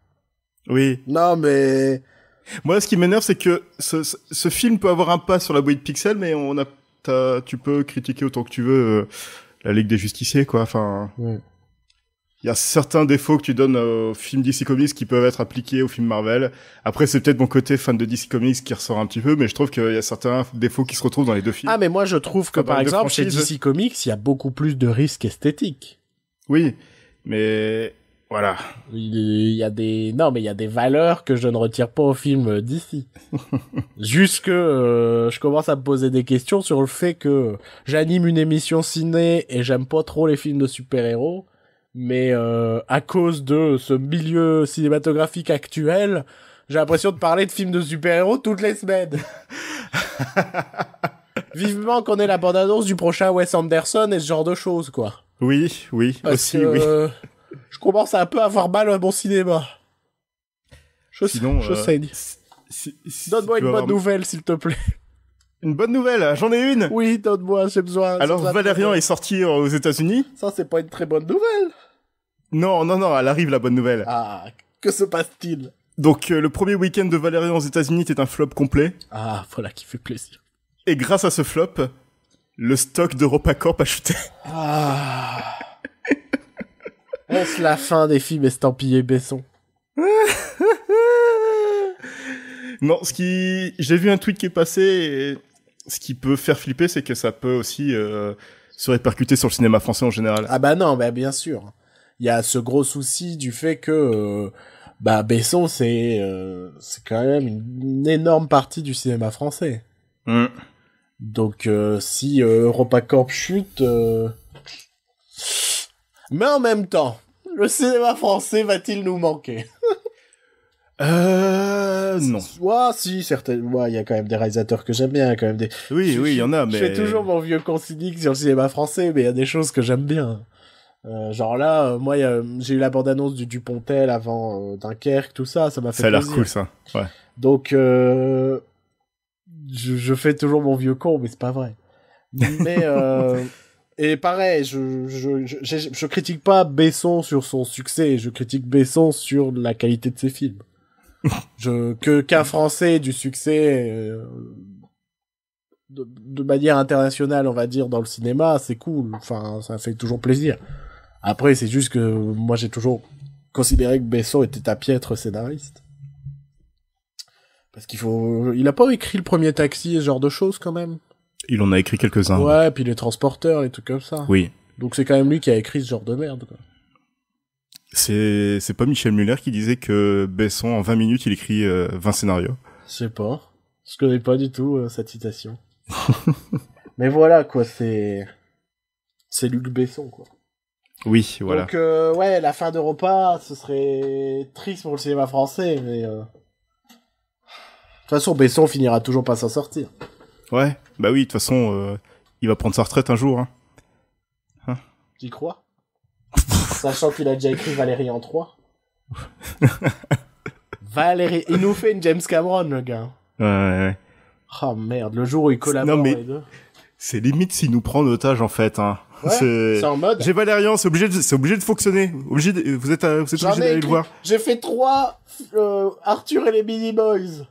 Oui. Non, mais... Moi, ce qui m'énerve, c'est que ce film peut avoir un pas sur la bouillie de pixels, mais tu peux critiquer autant que tu veux la Ligue des Justiciers, quoi. Enfin, Ouais. il y a certains défauts que tu donnes aux films DC Comics qui peuvent être appliqués aux films Marvel. Après, c'est peut-être mon côté fan de DC Comics qui ressort un petit peu, mais je trouve qu'il y a certains défauts qui se retrouvent dans les deux films. Ah, mais moi, je trouve que, Comme par dans les deux exemple, chez franchises. DC Comics, il y a beaucoup plus de risques esthétiques. Oui, mais voilà. Il y a des... Non, mais il y a des valeurs que je ne retire pas au film d'ici. Juste que je commence à me poser des questions sur le fait que j'anime une émission ciné et j'aime pas trop les films de super-héros, mais à cause de ce milieu cinématographique actuel, j'ai l'impression de parler de films de super-héros toutes les semaines. Vivement qu'on ait la bande-annonce du prochain Wes Anderson et ce genre de choses, quoi. Oui, oui, Parce aussi, que, oui. je commence à un peu avoir mal à mon cinéma. Sinon, je saigne. Donne-moi tu une vas bonne avoir nouvelle, s'il te plaît. une bonne nouvelle, j'en ai une. Oui, donne-moi, j'ai besoin. Alors, j'ai besoin de Valérian toi. est sorti aux États-Unis. Ça, c'est pas une très bonne nouvelle. Non, elle arrive la bonne nouvelle. Ah, que se passe-t-il? Donc, le premier week-end de Valérian aux États-Unis était un flop complet. Ah, voilà qui fait plaisir. Et grâce à ce flop, le stock d'EuropaCorp a chuté. Ah. Est-ce la fin des films estampillés Besson? Non, j'ai vu un tweet qui est passé et ce qui peut faire flipper, c'est que ça peut aussi se répercuter sur le cinéma français en général. Ah bah non, bah bien sûr. Il y a ce gros souci du fait que Besson c'est quand même une énorme partie du cinéma français. Mm. Donc si EuropaCorp chute, mais en même temps, le cinéma français va-t-il nous manquer? Non. Ouais, si, certainement. Ouais, il y a quand même des réalisateurs que j'aime bien, quand même des. Oui, il y en a, mais... Je fais toujours mon vieux considique sur le cinéma français, mais il y a des choses que j'aime bien. Genre là, moi, j'ai eu la bande-annonce du Dupontel avant Dunkerque, tout ça, ça m'a fait Ça a l'air plaisir. cool, ça. Ouais. Donc, je fais toujours mon vieux con, mais c'est pas vrai. Mais et pareil, je critique pas Besson sur son succès, je critique Besson sur la qualité de ses films. Qu'un Français ait du succès de manière internationale, on va dire, dans le cinéma, c'est cool. Enfin, ça fait toujours plaisir. Après, c'est juste que moi, j'ai toujours considéré que Besson était un piètre scénariste. Parce il a pas écrit le premier Taxi et ce genre de choses, quand même. Il en a écrit quelques-uns. Ouais, puis les transporteurs, les trucs comme ça. Oui. Donc c'est quand même lui qui a écrit ce genre de merde, quoi. C'est pas Michel Muller qui disait que Besson, en 20 minutes, il écrit 20 scénarios. Je sais pas. Je connais pas du tout cette citation. Mais voilà, quoi, c'est Luc Besson, quoi. Oui, voilà. Donc, ouais, la fin d'Europa, ce serait triste pour le cinéma français, mais... De toute façon, Besson finira toujours pas s'en sortir. Ouais, bah oui, de toute façon, il va prendre sa retraite un jour. Hein. T'y crois? Sachant qu'il a déjà écrit Valérie en 3. Valérie, il nous fait une James Cameron, le gars. Ouais. Oh merde, le jour où il collabore Non, mais- les deux. C'est limite s'il nous prend en otage, en fait, hein. Ouais, c'est en mode. J'ai Valérian, c'est obligé de fonctionner. Vous êtes J'en obligé ai d'aller le écrit. voir. J'ai fait 3 Arthur et les Mini Boys.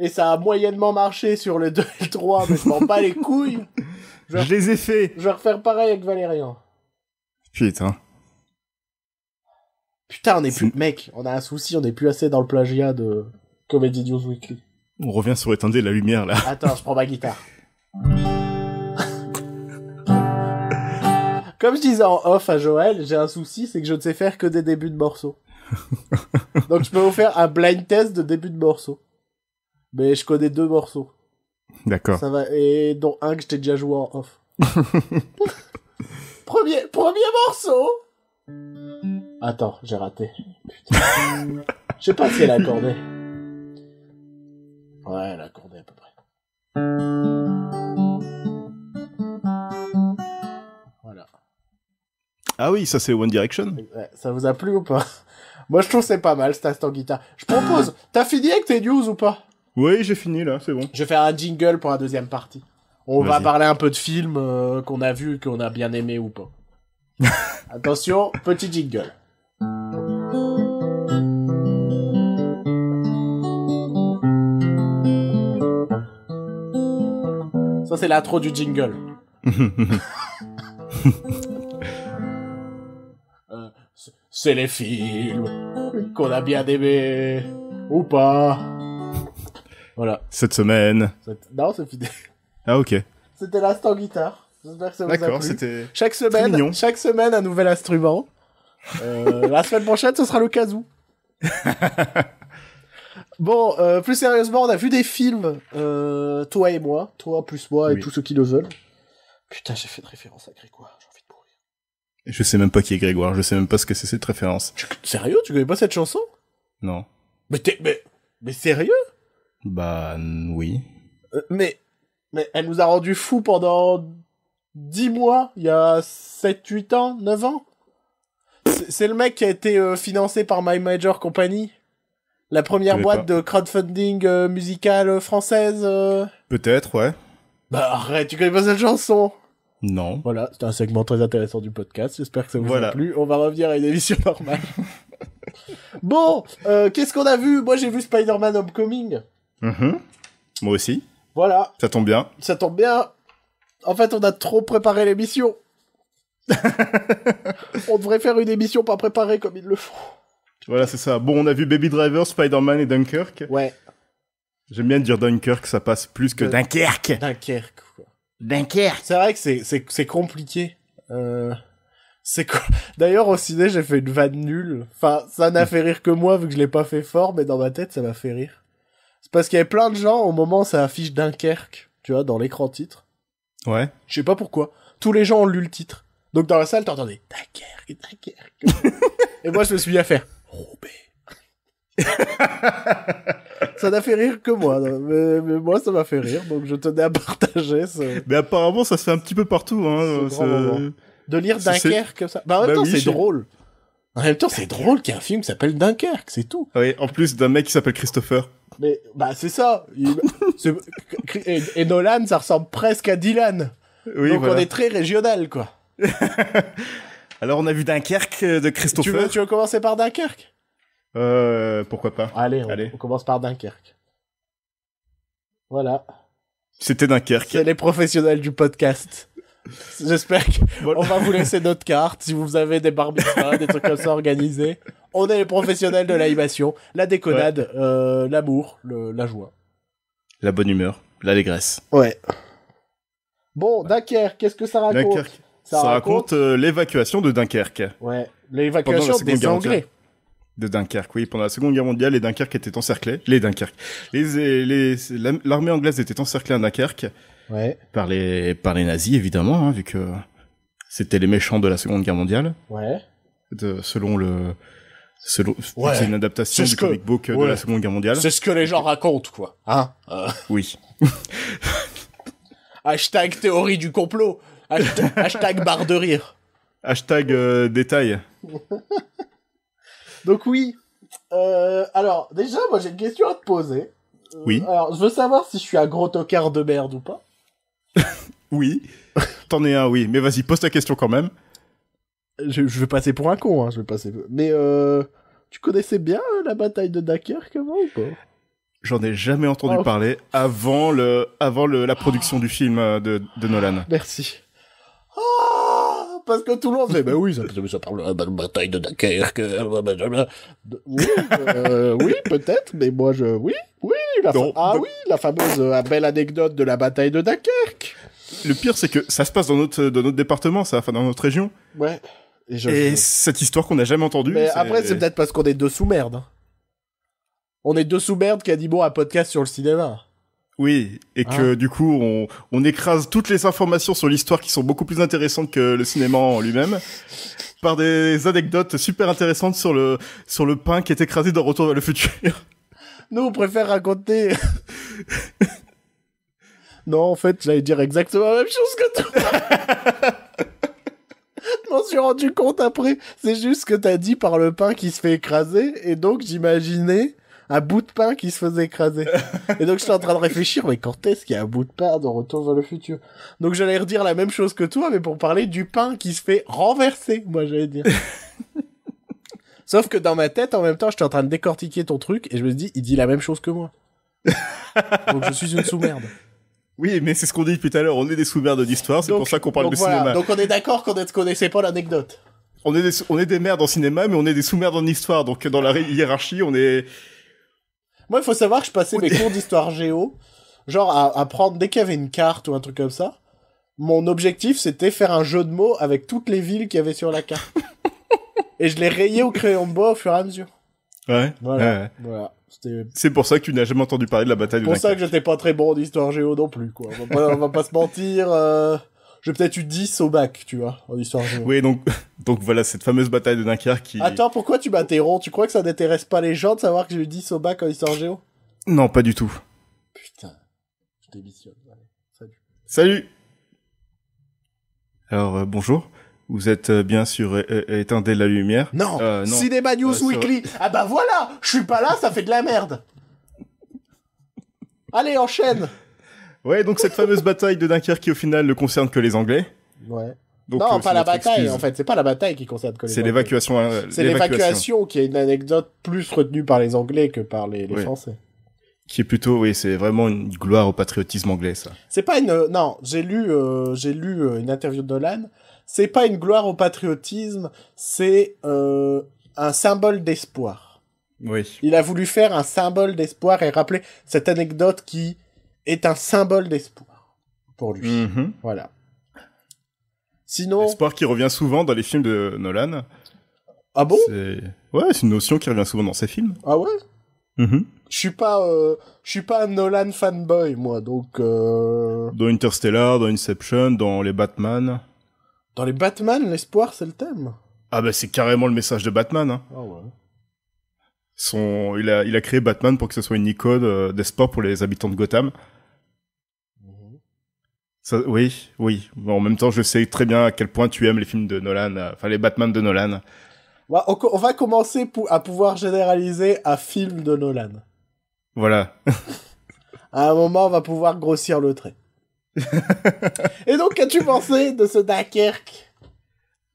Et ça a moyennement marché sur le 2 et le 3, mais je m'en bats les couilles. Je les ai faits. Je vais refaire pareil avec Valérian. Putain. Putain, on est plus... Mec, on a un souci, on est plus assez dans le plagiat de Comedy News Weekly. On revient sur éteindre la lumière, là. Attends, je prends ma guitare. Comme je disais en off à Joël, j'ai un souci, c'est que je ne sais faire que des débuts de morceaux. Donc je peux vous faire un blind test de début de morceaux. Mais je connais 2 morceaux. D'accord. Ça va, et dont un que je t'ai déjà joué en off. Premier morceau. Attends, j'ai raté. Putain. Je sais pas si elle a accordé. Ouais, elle a accordé à peu près. Voilà. Ah oui, ça c'est One Direction. Ouais, ça vous a plu ou pas? Moi, je trouve que c'est pas mal, cet instant guitare. Je propose, t'as fini avec tes news ou pas? Oui, j'ai fini là, c'est bon. Je vais faire un jingle pour la deuxième partie. On va Vas-y. parler un peu de films qu'on a vus, qu'on a bien aimés ou pas. Attention, petit jingle. Ça, c'est l'intro du jingle. C'est les films qu'on a bien aimés ou pas. Voilà. Cette semaine. Non, c'est fini. Ah ok. C'était l'instant guitare. J'espère que ça vous a D'accord, plu. c'était... Chaque mignon. semaine, un nouvel instrument. La semaine prochaine, ce sera le kazoo. Bon, plus sérieusement, on a vu des films, toi et moi, toi plus moi et Oui. tous ceux qui le veulent. Putain, j'ai fait de référence à Grégoire, j'ai envie de mourir. Je sais même pas qui est Grégoire, je sais même pas ce que c'est cette référence. Sérieux, tu connais pas cette chanson? Non. Mais sérieux? Bah oui. Mais elle nous a rendu fous pendant 10 mois, il y a 7, 8 ans, 9 ans. C'est le mec qui a été financé par My Major Company. La première Je connais boîte pas. de crowdfunding musicale française. Peut-être, ouais. Bah arrête, tu connais pas cette chanson? Non. Voilà, c'était un segment très intéressant du podcast. J'espère que ça vous Voilà. a plu. On va revenir à une émission normale. Bon, qu'est-ce qu'on a vu? Moi, j'ai vu Spider-Man Homecoming. Mhm. Moi aussi. Voilà, Ça tombe bien. ça tombe bien. En fait, on a trop préparé l'émission. On devrait faire une émission pas préparée comme ils le font. Voilà, c'est ça. Bon, on a vu Baby Driver, Spider-Man et Dunkirk. Ouais, J'aime bien dire Dunkirk, ça passe plus que Dunkerque. Dunkerque, quoi. Dunkerque. C'est vrai que c'est compliqué. D'ailleurs, au ciné, j'ai fait une vanne nulle. Enfin, ça n'a fait rire que moi, vu que je l'ai pas fait fort, mais dans ma tête, ça m'a fait rire. C'est parce qu'il y avait plein de gens, au moment où ça affiche Dunkerque, tu vois, dans l'écran titre. Ouais. Je sais pas pourquoi. Tous les gens ont lu le titre. Donc dans la salle, t'entendais Dunkerque. Et moi, je me suis mis à faire Roubaix. Ça n'a fait rire que moi. Mais moi, ça m'a fait rire, donc je tenais à partager ce Mais apparemment, ça se fait un petit peu partout, hein. grand moment. De lire C'est- Dunkerque comme ça. Bah, en même Bah temps, oui, c'est je- drôle. En même temps, c'est drôle qu'il y ait un film qui s'appelle Dunkerque, c'est tout. Oui, en plus d'un mec qui s'appelle Christopher. Mais, bah, c'est ça. Et Nolan, ça ressemble presque à Dylan. Oui, Donc voilà. on est très régional, quoi. Alors, on a vu Dunkerque de Christopher. Tu veux commencer par Dunkerque? Pourquoi pas. Allez, Allez. on commence par Dunkerque. Voilà. C'était Dunkerque. C'est les professionnels du podcast. J'espère qu'on Voilà. va vous laisser notre carte si vous avez des bar mitzvahs, des trucs comme ça organisés. On est les professionnels de l'animation, la déconnade, l'amour, la joie. La bonne humeur, l'allégresse. Ouais. Bon, Dunkerque, qu'est-ce que ça raconte? Dunkerque. Ça raconte l'évacuation de Dunkerque. Ouais, Pendant l'évacuation la Seconde des Guerre Anglais. mondiale. De Dunkerque, oui. Pendant la Seconde Guerre mondiale, les Dunkerque étaient encerclés. Les Dunkerque. L'armée anglaise était encerclée à Dunkerque Ouais, par les nazis, évidemment, hein, vu que c'était les méchants de la Seconde Guerre mondiale. ouais. Selon Ouais. c'est une adaptation C'est du ce que- comic book de ouais. la Seconde Guerre mondiale. C'est ce que les gens racontent, quoi. Hein? Oui. Hashtag théorie du complot. Hashtag barre de rire. Hashtag détail. Donc oui. Alors, déjà, moi j'ai une question à te poser. Oui. Alors, je veux savoir si je suis un gros tocard de merde ou pas. Oui. T'en es un, oui. Mais vas-y, pose ta question quand même. Je vais passer pour un con, hein, je vais passer... Mais tu connaissais bien la bataille de Dunkerque avant ou pas? J'en ai jamais entendu parler avant la production du film de Nolan. Merci. Parce que tout le monde fait, ben oui, ça parle de la bataille de Dunkerque. Oui, oui, peut-être, mais moi oui, la fameuse belle anecdote de la bataille de Dunkerque. Le pire, c'est que ça se passe dans notre département, ça, enfin dans notre région. Ouais. Et cette histoire qu'on n'a jamais entendue. Mais après, c'est peut-être parce qu'on est deux sous-merdes. Hein. On est deux sous-merdes qui a dit bon, un podcast sur le cinéma. Oui, et que du coup, on écrase toutes les informations sur l'histoire qui sont beaucoup plus intéressantes que le cinéma en lui-même, par des anecdotes super intéressantes sur le pain qui est écrasé dans Retour vers le futur. Nous, on préfère raconter... Non, en fait, j'allais dire exactement la même chose que toi. Je m'en suis rendu compte après. C'est juste que t'as dit par le pain qui se fait écraser, et donc j'imaginais un bout de pain qui se faisait écraser. Et donc j'étais en train de réfléchir, mais quand est-ce qu'il y a un bout de pain dans Retour vers le futur? Donc j'allais redire la même chose que toi, mais pour parler du pain qui se fait renverser, moi j'allais dire. Sauf que dans ma tête, en même temps, j'étais en train de décortiquer ton truc, et je me suis dit, il dit la même chose que moi. Donc je suis une sous-merde. Oui, mais c'est ce qu'on dit depuis tout à l'heure, on est des sous-merdes d'histoire, c'est pour ça qu'on parle de cinéma. Donc on est d'accord qu'on ne connaissait pas l'anecdote. On est des merdes en cinéma, mais on est des sous-merdes en histoire, donc dans la hiérarchie, on est... Moi, il faut savoir que je passais mes cours d'histoire géo, genre à prendre, dès qu'il y avait une carte ou un truc comme ça, mon objectif, c'était faire un jeu de mots avec toutes les villes qu'il y avait sur la carte. Et je les rayais au crayon de bois au fur et à mesure. Ouais. Voilà. C'est pour ça que tu n'as jamais entendu parler de la bataille de Dunkerque. C'est pour ça que j'étais pas très bon en histoire géo non plus, quoi. On va pas se mentir, j'ai peut-être eu 10 au bac, tu vois, en histoire géo. Oui, donc voilà, cette fameuse bataille de Dunkerque qui... Attends, pourquoi tu m'interromps? Tu crois que ça n'intéresse pas les gens de savoir que j'ai eu 10 au bac en histoire géo? Non, pas du tout. Putain, je démissionne. Allez, salut. Alors, bonjour. Vous êtes bien sur Éteindre la lumière? Non, Cinéma News Weekly. Ah bah voilà, je suis pas là, ça fait de la merde. Allez, enchaîne. Ouais, donc cette fameuse bataille de Dunkerque qui au final ne concerne que les Anglais. Ouais. Donc, non, pas la bataille, en fait. C'est pas la bataille qui concerne que les Anglais. C'est l'évacuation. C'est l'évacuation qui est une anecdote plus retenue par les Anglais que par les Français. Qui est plutôt, oui, c'est vraiment une gloire au patriotisme anglais, ça. C'est pas une... Non, j'ai lu une interview de Nolan. C'est pas une gloire au patriotisme, c'est un symbole d'espoir. Oui. Il a voulu faire un symbole d'espoir et rappeler cette anecdote qui est un symbole d'espoir pour lui. Mm-hmm. Voilà. Sinon... L'espoir qui revient souvent dans les films de Nolan. Ah bon? Ouais, c'est une notion qui revient souvent dans ses films. Ah ouais? Mm-hmm. Je suis pas un Nolan fanboy, moi, donc... Dans Interstellar, dans Inception, dans les Batman... Dans les Batman, l'espoir, c'est le thème. Ah bah c'est carrément le message de Batman. Hein. Ah ouais. Il a créé Batman pour que ce soit une icône d'espoir pour les habitants de Gotham. Mm-hmm. Ça, oui. En même temps, je sais très bien à quel point tu aimes les films de Nolan, enfin les Batman de Nolan. On va commencer à pouvoir généraliser un film de Nolan. Voilà. À un moment, on va pouvoir grossir le trait. Et donc, qu'as-tu pensé de ce Dunkerque?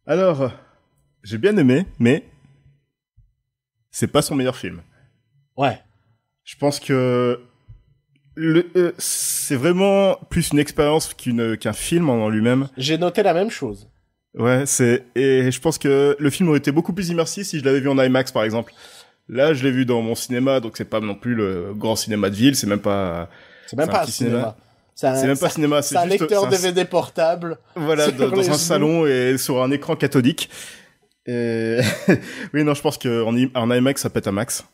Alors, j'ai bien aimé, mais c'est pas son meilleur film. Ouais. Je pense que c'est vraiment plus une expérience qu'un film en lui-même. J'ai noté la même chose. Ouais, et je pense que le film aurait été beaucoup plus immersif si je l'avais vu en IMAX, par exemple. Là, je l'ai vu dans mon cinéma, donc c'est pas non plus le grand cinéma de ville, c'est même pas un cinéma. C'est même pas cinéma, c'est un juste lecteur DVD portable. Voilà, dans un salon et sur un écran cathodique. Et oui, non, je pense que en IMAX ça pète un max.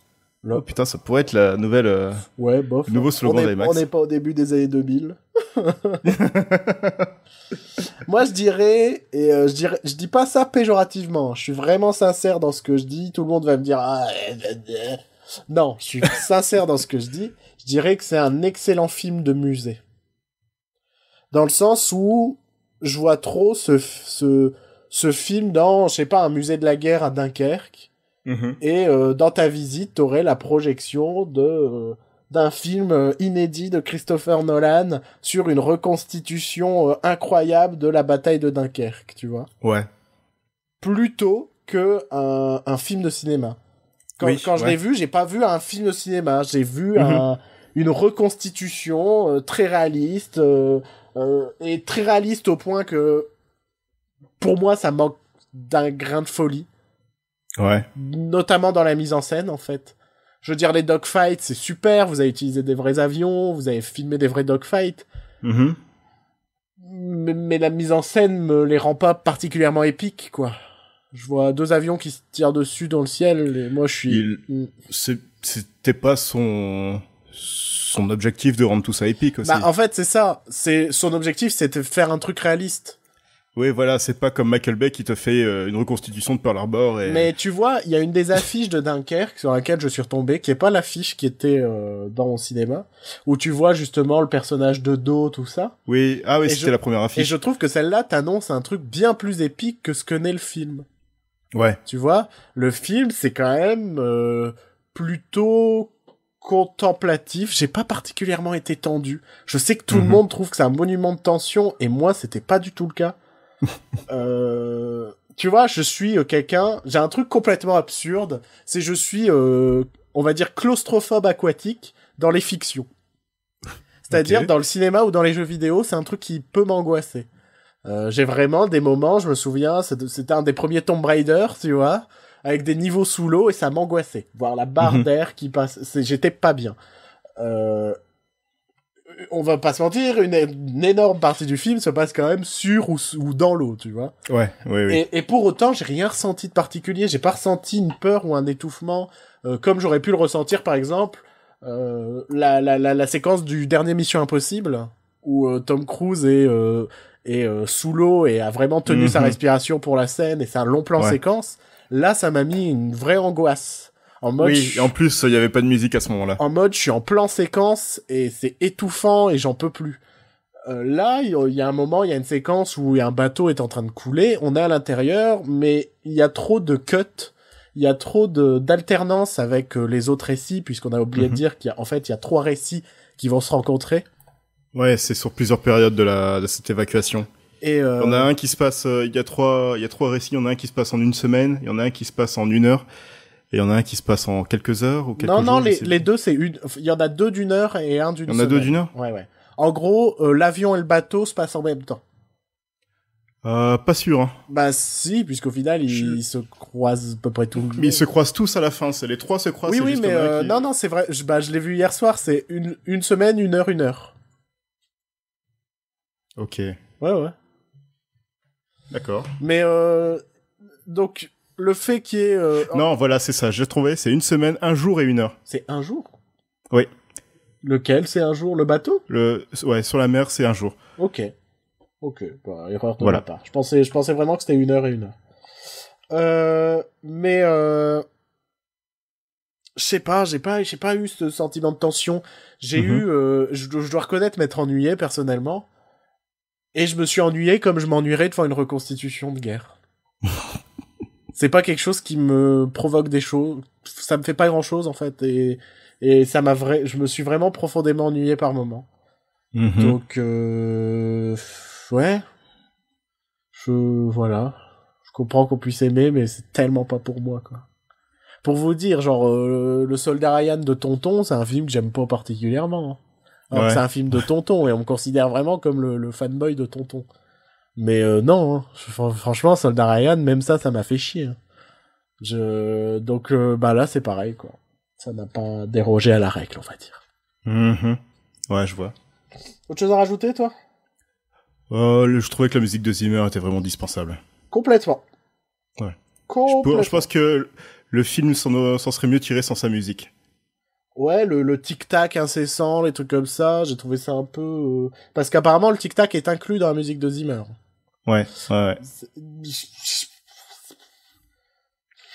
Oh putain, ça pourrait être la nouvelle ouais, bof. Nouveau slogan d'IMAX. On n'est pas au début des années 2000. Moi, je dirais je dis pas ça péjorativement. Je suis vraiment sincère dans ce que je dis. Tout le monde va me dire non, je suis sincère dans ce que je dis. Je dirais que c'est un excellent film de musée. Dans le sens où je vois trop ce film dans, je sais pas, un musée de la guerre à Dunkerque. Mm-hmm. Et dans ta visite, t'aurais la projection d'un film inédit de Christopher Nolan sur une reconstitution incroyable de la bataille de Dunkerque, tu vois. Ouais. Plutôt que un film de cinéma. Quand je l'ai vu, j'ai pas vu un film de cinéma, j'ai vu une reconstitution très réaliste, et très réaliste au point que, pour moi, ça manque d'un grain de folie. Ouais. Notamment dans la mise en scène, en fait. Je veux dire, les dogfights, c'est super, vous avez utilisé des vrais avions, vous avez filmé des vrais dogfights. Mais la mise en scène me les rend pas particulièrement épiques, quoi. Je vois 2 avions qui se tirent dessus dans le ciel, et moi je suis... C'était pas son objectif de rendre tout ça épique aussi. Bah, en fait, c'est ça. Son objectif, c'était de faire un truc réaliste. Oui, voilà, c'est pas comme Michael Bay qui te fait une reconstitution de Pearl Harbor et... Mais tu vois, il y a une des affiches de Dunkerque sur laquelle je suis retombé, qui est pas l'affiche qui était dans mon cinéma, où tu vois justement le personnage de dos, tout ça. Oui, c'était la première affiche. Et je trouve que celle-là t'annonce un truc bien plus épique que ce que n'est le film. Ouais. Tu vois, le film, c'est quand même plutôt contemplatif. J'ai pas particulièrement été tendu. Je sais que tout le monde trouve que c'est un monument de tension, et moi, c'était pas du tout le cas. Tu vois, je suis quelqu'un... J'ai un truc complètement absurde. C'est je suis, on va dire, claustrophobe aquatique dans les fictions. C'est-à-dire, dans le cinéma ou dans les jeux vidéo, c'est un truc qui peut m'angoisser. J'ai vraiment des moments, je me souviens, c'était un des premiers Tomb Raider, tu vois, avec des niveaux sous l'eau, et ça m'angoissait. Voir la barre d'air qui passe, j'étais pas bien. On va pas se mentir, une énorme partie du film se passe quand même sur ou dans l'eau, tu vois. Ouais, oui. Et pour autant, j'ai rien ressenti de particulier, j'ai pas ressenti une peur ou un étouffement, comme j'aurais pu le ressentir, par exemple, la séquence du dernier Mission Impossible, où Tom Cruise est sous l'eau et a vraiment tenu sa respiration pour la scène, et c'est un long plan séquence. Là, ça m'a mis une vraie angoisse. En mode, et en plus, il y avait pas de musique à ce moment-là. En mode, je suis en plan séquence et c'est étouffant et j'en peux plus. Là, il y a un moment, il y a une séquence où un bateau est en train de couler, on est à l'intérieur, mais il y a trop de cuts, il y a trop d'alternance avec les autres récits, puisqu'on a oublié de dire qu'il y a 3 récits qui vont se rencontrer. Ouais, c'est sur plusieurs périodes de cette évacuation. Et il y en a un qui se passe, il y a trois récits, il y en a un qui se passe en 1 semaine, il y en a un qui se passe en 1 heure, et il y en a un qui se passe en quelques heures ou quelques jours. Non, les deux, il y en a 2 d'1 heure et un d'une semaine. Il y en a 2 d'1 heure? Ouais. En gros, l'avion et le bateau se passent en même temps. Pas sûr, hein. Bah si, puisqu'au final, ils se croisent à peu près tout le temps. Mais ils se croisent tous à la fin, les 3 se croisent. Oui, mais non, c'est vrai, je l'ai vu hier soir, c'est une semaine, 1 heure, 1 heure. Ok. Ouais. D'accord. Mais donc, le fait qu'il y ait... Non, voilà, c'est ça, j'ai trouvé, c'est 1 semaine, 1 jour et 1 heure. C'est 1 jour? Oui. Lequel, c'est 1 jour, le bateau? Ouais, sur la mer, c'est 1 jour. Ok, bah, erreur de ma part. Je pensais vraiment que c'était 1 heure et 1 heure. Mais je sais pas, j'ai pas eu ce sentiment de tension. J'ai eu, je dois reconnaître m'être ennuyé personnellement, et je me suis ennuyé comme je m'ennuierais devant une reconstitution de guerre. C'est pas quelque chose qui me provoque des choses, ça me fait pas grand chose en fait, et ça je me suis vraiment profondément ennuyé par moments. Donc ouais, voilà, je comprends qu'on puisse aimer, mais c'est tellement pas pour moi, quoi. Pour vous dire, genre, le Soldat Ryan de Tonton, c'est un film que j'aime pas particulièrement, hein. Alors que c'est un film de Tonton, et on me considère vraiment comme le fanboy de Tonton. Mais non, hein. Franchement, Soldat Ryan, même ça m'a fait chier, hein. Donc bah là, c'est pareil, quoi. Ça n'a pas dérogé à la règle, on va dire. Ouais, je vois. Autre chose à rajouter, toi? Je trouvais que la musique de Zimmer était vraiment dispensable. Complètement. Ouais. Complètement. Je pense que le film s'en serait mieux tiré sans sa musique. Ouais, le tic-tac incessant, les trucs comme ça, j'ai trouvé ça un peu... Parce qu'apparemment, le tic-tac est inclus dans la musique de Zimmer. Ouais.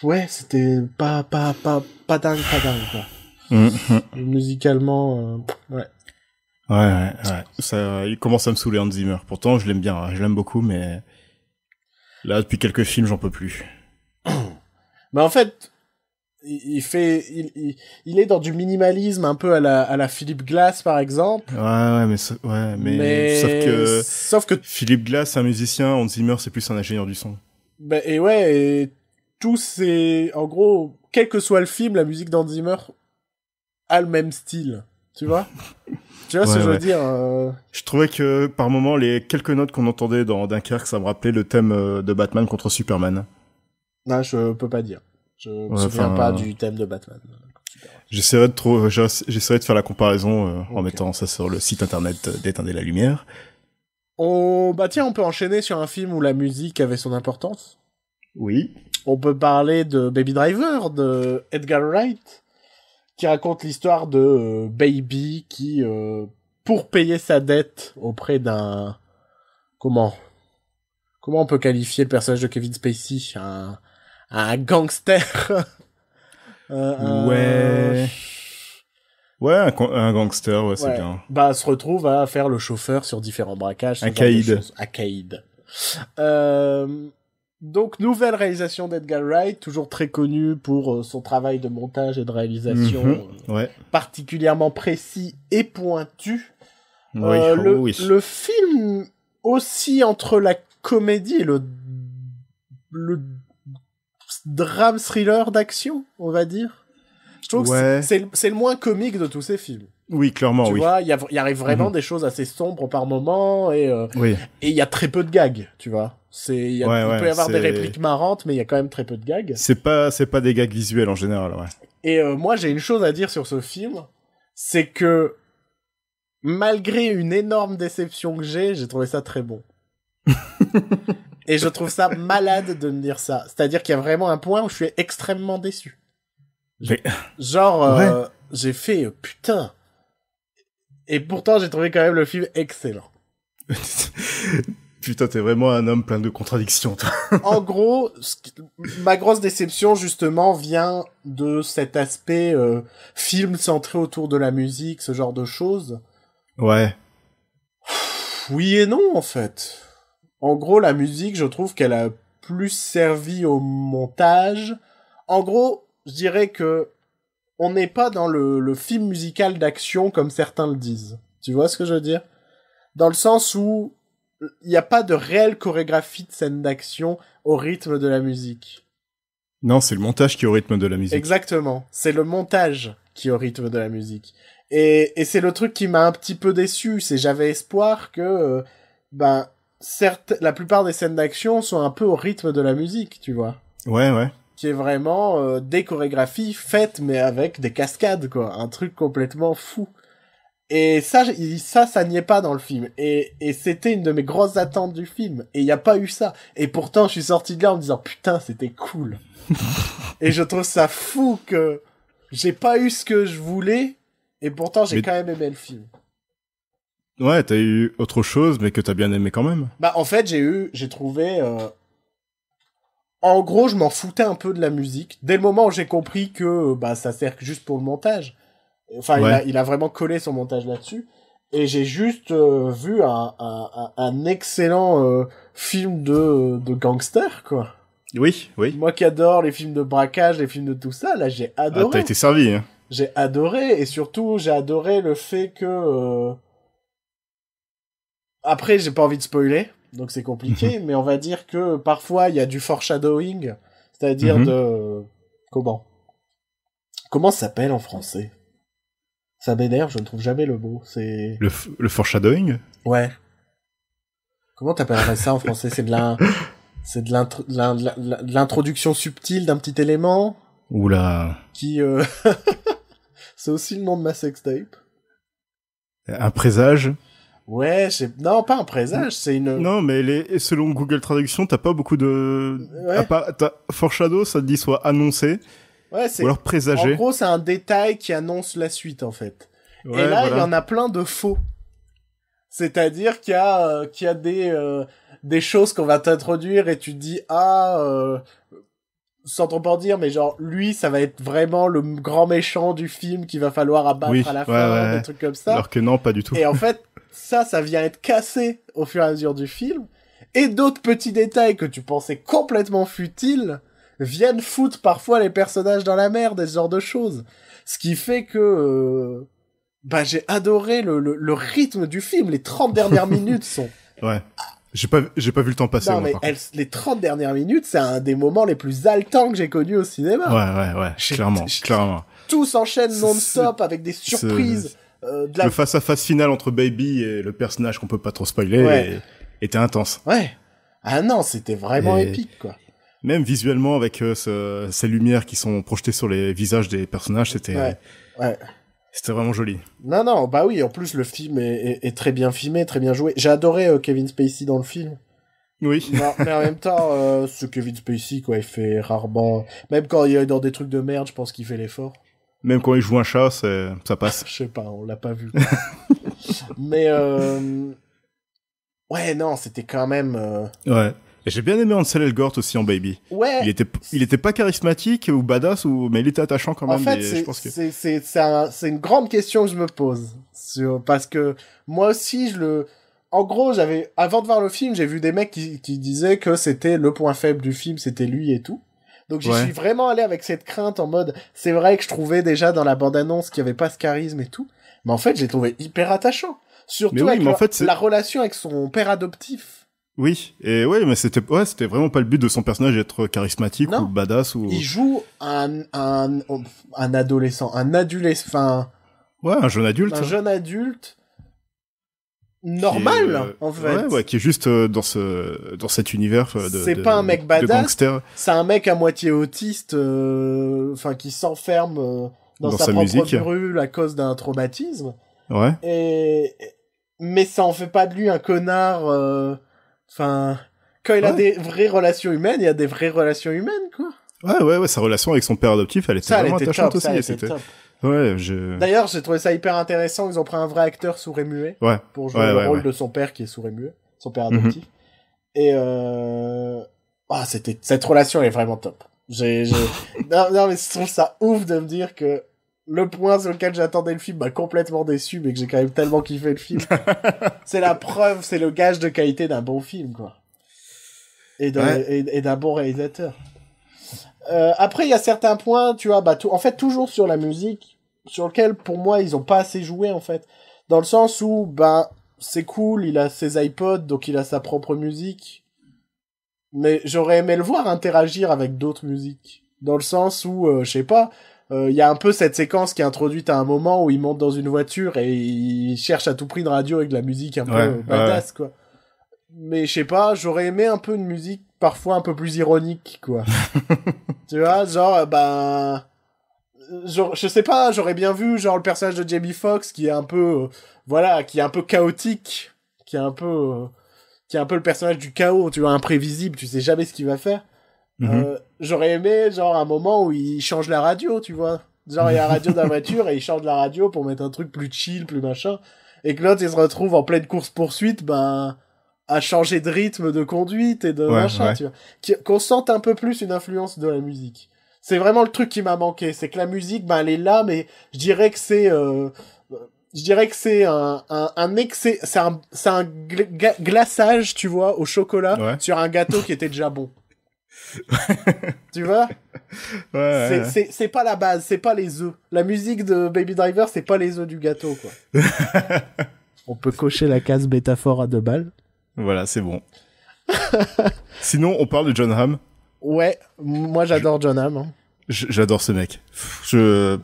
Ouais, c'était pas dingue, quoi. Musicalement, ouais. Ouais. Ça, il commence à me saouler, Hans Zimmer. Pourtant, je l'aime bien, hein. Je l'aime beaucoup, mais là, depuis quelques films, j'en peux plus. Mais en fait, il est dans du minimalisme un peu à la Philip Glass par exemple. Mais sauf que Philip Glass, c'est un musicien, Hans Zimmer, c'est plus un ingénieur du son. Et tout c'est, en gros, quel que soit le film, la musique d'Hans Zimmer a le même style, tu vois? Tu vois ce que je veux dire? Je trouvais que, par moment, les quelques notes qu'on entendait dans Dunkerque, ça me rappelait le thème de Batman contre Superman. Non, je peux pas dire. Je me souviens pas du thème de Batman. J'essaierai de faire la comparaison en mettant ça sur le site internet d'Éteindre la lumière. On peut enchaîner sur un film où la musique avait son importance. Oui. On peut parler de Baby Driver de Edgar Wright, qui raconte l'histoire de Baby qui, pour payer sa dette auprès d'un... Comment on peut qualifier le personnage de Kevin Spacey? Un gangster. Ouais, un gangster, ouais, c'est bien. Se retrouve à faire le chauffeur sur différents braquages. Un caïd. Donc, nouvelle réalisation d'Edgar Wright, toujours très connu pour son travail de montage et de réalisation particulièrement précis et pointu. Le film aussi entre la comédie et le drame thriller d'action, on va dire. Je trouve que c'est le moins comique de tous ces films. Oui, clairement, tu vois, il y arrive vraiment des choses assez sombres par moment et il y a très peu de gags, tu vois. Il peut y avoir des répliques marrantes, mais il y a quand même très peu de gags. C'est pas des gags visuels en général, ouais. Et moi, j'ai une chose à dire sur ce film, c'est que malgré une énorme déception que j'ai trouvé ça très bon. Et je trouve ça malade de me dire ça. C'est-à-dire qu'il y a vraiment un point où je suis extrêmement déçu. J'ai fait putain. Et pourtant, j'ai trouvé quand même le film excellent. Putain, t'es vraiment un homme plein de contradictions, toi. En gros, ma grosse déception, justement, vient de cet aspect film centré autour de la musique, ce genre de choses. Ouais. Oui et non, en fait. En gros, la musique, je trouve qu'elle a plus servi au montage. En gros, je dirais que on n'est pas dans le film musical d'action comme certains le disent. Tu vois ce que je veux dire? Dans le sens où il n'y a pas de réelle chorégraphie de scène d'action au rythme de la musique. Non, c'est le montage qui est au rythme de la musique. Exactement. C'est le montage qui est au rythme de la musique. Et c'est le truc qui m'a un petit peu déçu. C'est j'avais espoir que, certes, la plupart des scènes d'action sont un peu au rythme de la musique, tu vois. Ouais. Qui est vraiment des chorégraphies faites, mais avec des cascades, quoi. Un truc complètement fou. Et ça n'y est pas dans le film. Et c'était une de mes grosses attentes du film. Et il n'y a pas eu ça. Et pourtant, je suis sorti de là en me disant, putain, c'était cool. Et je trouve ça fou que j'ai pas eu ce que je voulais. Et pourtant, j'ai quand même aimé le film. Ouais, t'as eu autre chose, mais que t'as bien aimé quand même. En fait, j'ai trouvé... En gros, je m'en foutais un peu de la musique. Dès le moment où j'ai compris que ça sert juste pour le montage. Enfin, il a vraiment collé son montage là-dessus. Et j'ai juste vu un excellent film de gangster, quoi. Oui. Moi qui adore les films de braquage, les films de tout ça, là, j'ai adoré. Ah, t'as été servi, hein. J'ai adoré, et surtout, j'ai adoré le fait que... Après, j'ai pas envie de spoiler, donc c'est compliqué, mais on va dire que parfois, il y a du foreshadowing, c'est-à-dire de... Comment ça s'appelle en français? Ça m'énerve, je ne trouve jamais le mot. C'est... Le foreshadowing? Ouais. Comment t'appellerais ça en français? C'est de l'introduction subtile d'un petit élément. Oula. Qui, c'est aussi le nom de ma sextape. Un présage? Ouais, non, pas un présage, c'est une... Non, mais selon Google Traduction, t'as pas beaucoup de... Ouais. Foreshadow, ça te dit soit annoncé, ouais, ou alors présager. En gros, c'est un détail qui annonce la suite, en fait. Ouais, et là, il y en a plein de faux. C'est-à-dire qu'il y a des choses qu'on va t'introduire et tu te dis, sans trop en dire, mais genre, lui, ça va être vraiment le grand méchant du film qu'il va falloir abattre à la fin, des trucs comme ça. Alors que non, pas du tout. Et en fait, ça vient être cassé au fur et à mesure du film. Et d'autres petits détails que tu pensais complètement futiles viennent foutre parfois les personnages dans la merde et ce genre de choses. Ce qui fait que j'ai adoré le rythme du film. Les 30 dernières minutes sont... Ouais. J'ai pas vu le temps passer. Non, moi, mais les 30 dernières minutes, c'est un des moments les plus haletants que j'ai connus au cinéma. Ouais. Clairement. Tout s'enchaîne non-stop avec des surprises. Le face-à-face final entre Baby et le personnage qu'on peut pas trop spoiler était intense. Ouais. Ah non, c'était vraiment épique, quoi. Même visuellement, avec ces lumières qui sont projetées sur les visages des personnages, c'était vraiment joli. Non, bah oui, en plus, le film est très bien filmé, très bien joué. J'ai adoré Kevin Spacey dans le film. Oui. Non, mais en même temps, ce Kevin Spacey, quoi, il fait rarement... Même quand il est dans des trucs de merde, je pense qu'il fait l'effort. Même quand il joue un chat, ça passe. Je sais pas, on l'a pas vu. Mais ouais, non, c'était quand même... Ouais. Et j'ai bien aimé Ansel Elgort aussi en Baby. Ouais. Il était pas charismatique ou badass mais il était attachant quand même. En fait, je pense que... c'est une grande question que je me pose. Parce que moi aussi, en gros, avant de voir le film, j'ai vu des mecs qui disaient que c'était le point faible du film, c'était lui et tout. Donc j'y suis vraiment allé avec cette crainte en mode, c'est vrai que je trouvais déjà dans la bande-annonce qu'il y avait pas ce charisme et tout. Mais en fait, j'ai trouvé hyper attachant. Surtout avec la relation avec son père adoptif. Oui, et mais c'était vraiment pas le but de son personnage d'être charismatique ou badass ou... Il joue un adolescent, un jeune adulte normal, en fait. Ouais, qui est juste dans cet univers c'est pas un mec badass, de gangster. C'est un mec à moitié autiste, qui s'enferme dans sa propre musique. bulle à cause d'un traumatisme. Ouais. Mais ça en fait pas de lui un connard, quand il a des vraies relations humaines, il y a des vraies relations humaines, quoi. Ouais, sa relation avec son père adoptif, elle était vraiment attachante aussi. C'était top. Ouais, D'ailleurs, j'ai trouvé ça hyper intéressant. Ils ont pris un vrai acteur sourd et muet pour jouer le rôle de son père qui est sourd et muet, son père adoptif. Et cette relation est vraiment top. Non, mais je trouve ça ouf de me dire que le point sur lequel j'attendais le film m'a complètement déçu, mais que j'ai quand même tellement kiffé le film. C'est la preuve, c'est le gage de qualité d'un bon film, quoi. Et d'un bon réalisateur. Après, il y a certains points, tu vois, en fait, toujours sur la musique, sur lequel, pour moi, ils ont pas assez joué, en fait. Dans le sens où, c'est cool, il a ses iPods, donc il a sa propre musique. Mais j'aurais aimé le voir interagir avec d'autres musiques. Dans le sens où, je sais pas, il y a un peu cette séquence qui est introduite à un moment où il monte dans une voiture et il cherche à tout prix une radio avec de la musique un peu badass, quoi. Mais je sais pas, j'aurais aimé un peu une musique parfois un peu plus ironique, quoi. Tu vois, genre, je sais pas, j'aurais bien vu, genre, le personnage de Jamie Foxx qui est un peu, qui est un peu chaotique, qui est un peu le personnage du chaos, tu vois, imprévisible, tu sais jamais ce qu'il va faire. J'aurais aimé, genre, un moment où il change la radio, tu vois. Genre, il y a la radio de la voiture et il change la radio pour mettre un truc plus chill, plus machin. Et que l'autre, il se retrouve en pleine course-poursuite, à changer de rythme de conduite et de machin, tu vois. Qu'on sente un peu plus une influence de la musique. C'est vraiment le truc qui m'a manqué. C'est que la musique, elle est là, mais je dirais que c'est un excès, c'est un glaçage, tu vois, au chocolat sur un gâteau qui était déjà bon. Tu vois? C'est pas la base, c'est pas les œufs. La musique de Baby Driver, c'est pas les œufs du gâteau, quoi. On peut cocher la case métaphore à 2 balles. Voilà, c'est bon. Sinon, on parle de Jon Hamm. Ouais, moi j'adore Jon Hamm. Hein. J'adore ce mec. Je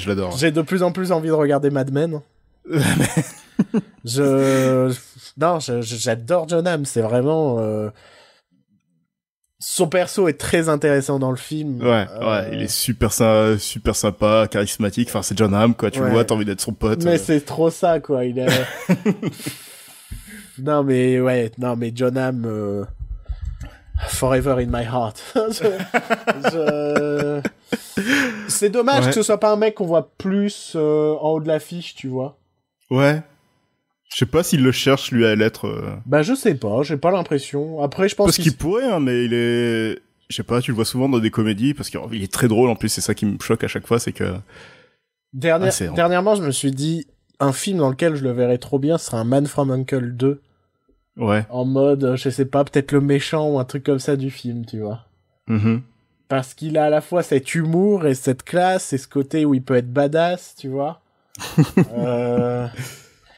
l'adore. J'ai de plus en plus envie de regarder Mad Men. J'adore Jon Hamm. C'est vraiment... Son perso est très intéressant dans le film. Il est super sympa, charismatique. Enfin, c'est Jon Hamm, quoi. Tu le vois, t'as envie d'être son pote. Mais c'est trop ça, quoi. Il est... Non, mais Jon Hamm... Forever in my heart. C'est dommage que ce soit pas un mec qu'on voit plus en haut de l'affiche, tu vois. Ouais. Je sais pas s'il le cherche, lui, à l'être... je sais pas, j'ai pas l'impression. Après, je pense parce qu'il pourrait, hein, mais il est... Je sais pas, tu le vois souvent dans des comédies, parce qu'il est très drôle, en plus, c'est ça qui me choque à chaque fois, c'est que... Dernièrement, je me suis dit, un film dans lequel je le verrais trop bien, ce serait un Man from U.N.C.L.E. 2. Ouais. En mode, je sais pas, peut-être le méchant ou un truc comme ça du film, tu vois. parce qu'il a à la fois cet humour et cette classe et ce côté où il peut être badass, tu vois.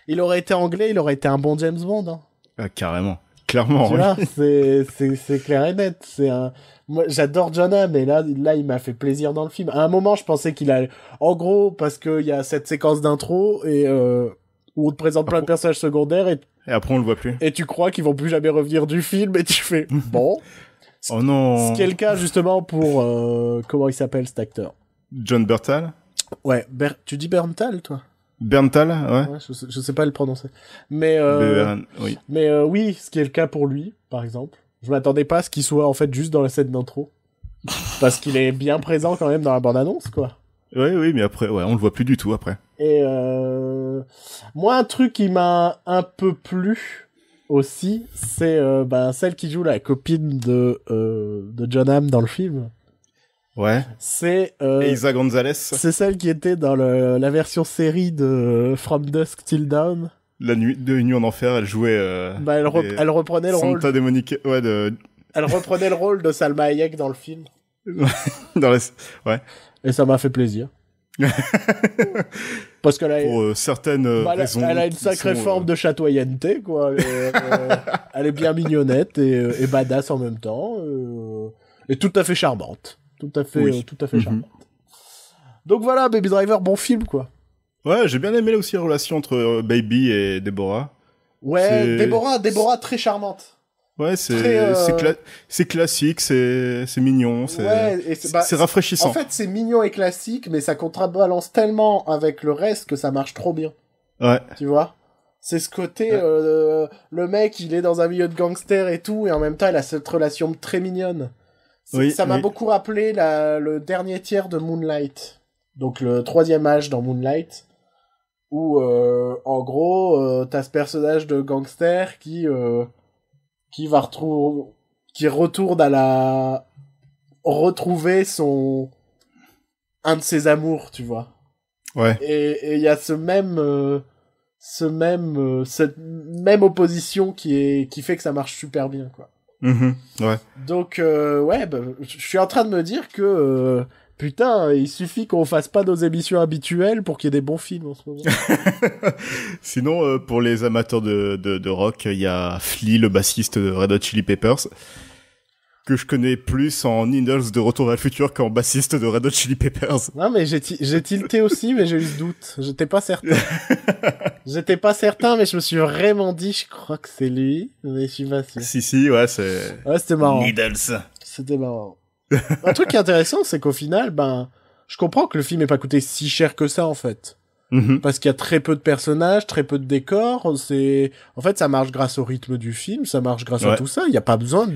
Il aurait été anglais, il aurait été un bon James Bond. Hein. Ah, carrément. Clairement, Tu oui. vois, c'est clair et net. Moi, j'adore John Hamm, mais là, il m'a fait plaisir dans le film. À un moment, je pensais qu'il allait, en gros, parce qu'il y a cette séquence d'intro et, où on te présente plein de personnages secondaires Et après, on le voit plus. et tu crois qu'ils vont plus jamais revenir du film et tu fais, bon. Oh non. Ce qui est le cas, justement, pour, comment il s'appelle, cet acteur? John Bernthal. Ouais, tu dis Bernthal, toi? Bernthal, ouais. Ouais, je sais pas le prononcer. Mais, Oui. mais oui, ce qui est le cas pour lui, par exemple. Je m'attendais pas à ce qu'il soit, en fait, juste dans la scène d'intro. Parce qu'il est bien présent, quand même, dans la bande-annonce, quoi. Oui, mais après, ouais, on le voit plus du tout après. Et, moi, un truc qui m'a un peu plu, aussi, c'est, celle qui joue la copine de John Hamm dans le film. Ouais. C'est, Eiza Gonzalez. c'est celle qui était dans la version série de From Dusk Till Dawn. La nuit en enfer, elle jouait. Elle reprenait le rôle. Santa de Monica. Ouais, Elle reprenait le rôle de Salma Hayek dans le film. Ouais. Et ça m'a fait plaisir. Parce qu'elle a, Pour certaines raisons. elle a une sacrée forme de chatoyenneté, quoi. Elle est bien mignonnette et badass en même temps. Et tout à fait charmante. Tout à fait charmante. Donc voilà, Baby Driver, bon film, quoi. Ouais, j'ai bien aimé aussi la relation entre Baby et Deborah. Ouais, Deborah très charmante. Ouais, c'est Très, c'est classique, c'est mignon, c'est rafraîchissant. En fait, c'est mignon et classique, mais ça contrebalance tellement avec le reste que ça marche trop bien. Ouais. Tu vois? C'est ce côté, le mec, il est dans un milieu de gangsters et tout, et en même temps, il a cette relation très mignonne. Ça m'a beaucoup rappelé le dernier tiers de Moonlight. Donc le 3e âge dans Moonlight. Où, en gros, t'as ce personnage de gangster qui retourne à retrouver un de ses amours, tu vois. Ouais. Et il y a cette même opposition qui fait que ça marche super bien, quoi. Ouais. Donc, je suis en train de me dire que, putain, il suffit qu'on fasse pas nos émissions habituelles pour qu'il y ait des bons films en ce moment. Sinon, pour les amateurs de rock, il y a Flea, le bassiste de Red Hot Chili Peppers, que je connais plus en Needles de Retour vers le futur qu'en bassiste de Red Hot Chili Peppers. Non, mais j'ai tilté aussi, mais j'ai eu ce doute. J'étais pas certain. Mais je me suis vraiment dit, je crois que c'est lui, mais je suis pas sûr. Si, ouais, c'est... Ouais, c'était marrant. Needles. C'était marrant. Un truc qui est intéressant, c'est qu'au final, je comprends que le film ait pas coûté si cher que ça, en fait. Parce qu'il y a très peu de personnages, très peu de décors. En fait, ça marche grâce au rythme du film, ça marche grâce à tout ça. Il y a pas besoin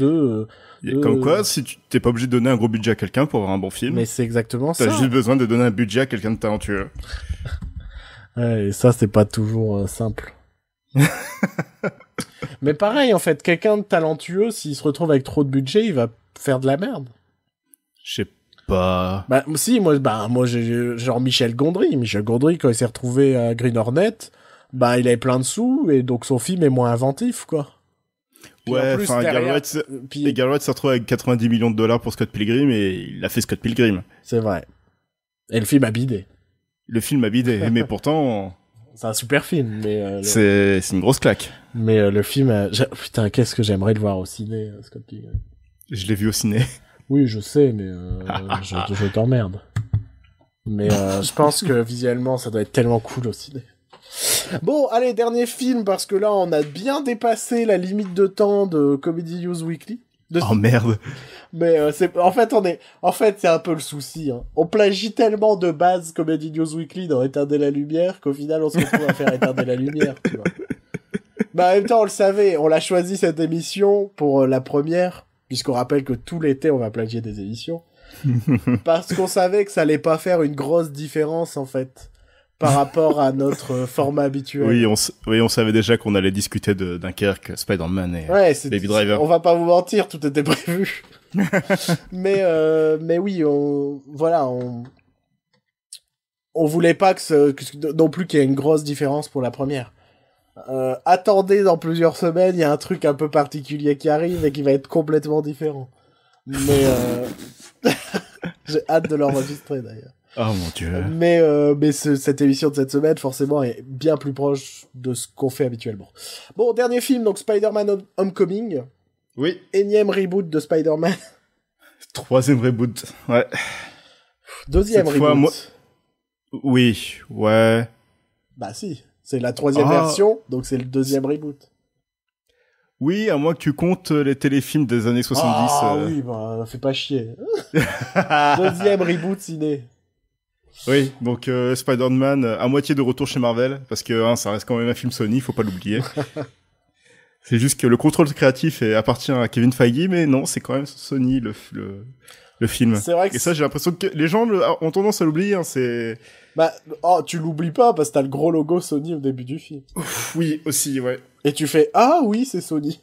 Comme quoi, si t'es pas obligé de donner un gros budget à quelqu'un pour avoir un bon film. Mais c'est exactement ça. T'as juste besoin de donner un budget à quelqu'un de talentueux. Ouais, et ça, c'est pas toujours simple. Mais pareil, en fait, quelqu'un de talentueux, s'il se retrouve avec trop de budget, il va faire de la merde. Je sais pas. Si, moi, j'ai genre Michel Gondry. Michel Gondry, quand il s'est retrouvé à Green Hornet, il avait plein de sous, et donc son film est moins inventif, quoi. Puis ouais, enfin, Garrett s'est retrouvé avec 90 millions de dollars pour Scott Pilgrim, et il a fait Scott Pilgrim. C'est vrai. Et le film a bidé. Le film a bidé, mais pourtant... C'est un super film, mais... C'est une grosse claque. Mais le film... Putain, qu'est-ce que j'aimerais le voir au ciné, Scott Pilgrim. Je l'ai vu au ciné. Oui, je sais, mais je t'emmerde. Mais je pense que visuellement, ça doit être tellement cool au ciné. Bon, allez, dernier film, parce que là, on a bien dépassé la limite de temps de Comedy News Weekly. Oh merde. Mais c'est un peu le souci. Hein. On plagie tellement de base Comedy News Weekly dans Éteindre la lumière qu'au final, on se retrouve à faire Éteindre la lumière, tu vois. En même temps, on le savait, on l'a choisi cette émission pour la première, puisqu'on rappelle que tout l'été, on va plagier des émissions. Parce qu'on savait que ça allait pas faire une grosse différence, en fait, par rapport à notre format habituel. Oui, on savait déjà qu'on allait discuter de Dunkerque, Spider-Man et Baby Driver. On va pas vous mentir, tout était prévu. mais oui, on voulait pas non plus qu'il y ait une grosse différence pour la première. Attendez, dans plusieurs semaines, il y a un truc un peu particulier qui arrive et qui va être complètement différent. Mais j'ai hâte de l'enregistrer d'ailleurs. Oh mon dieu. Mais cette émission de cette semaine, forcément, est bien plus proche de ce qu'on fait habituellement. Bon, dernier film, donc Spider-Man Homecoming. Oui. Énième reboot de Spider-Man. 3e reboot. Ouais. 2e Cette fois, reboot. Oui. Ouais. Bah si, c'est la 3e version, donc c'est le 2e reboot. Oui, à moins que tu comptes les téléfilms des années 70. Ah oui, bah fais pas chier. 2e reboot ciné. Oui, donc Spider-Man à moitié de retour chez Marvel, parce que ça reste quand même un film Sony, faut pas l'oublier. C'est juste que le contrôle créatif appartient à Kevin Feige, mais non, c'est quand même Sony le film. C'est vrai que et ça, j'ai l'impression que les gens ont tendance à l'oublier. C'est. Bah, tu l'oublies pas parce que t'as le gros logo Sony au début du film. Oui, aussi, ouais. Et tu fais ah oui, c'est Sony.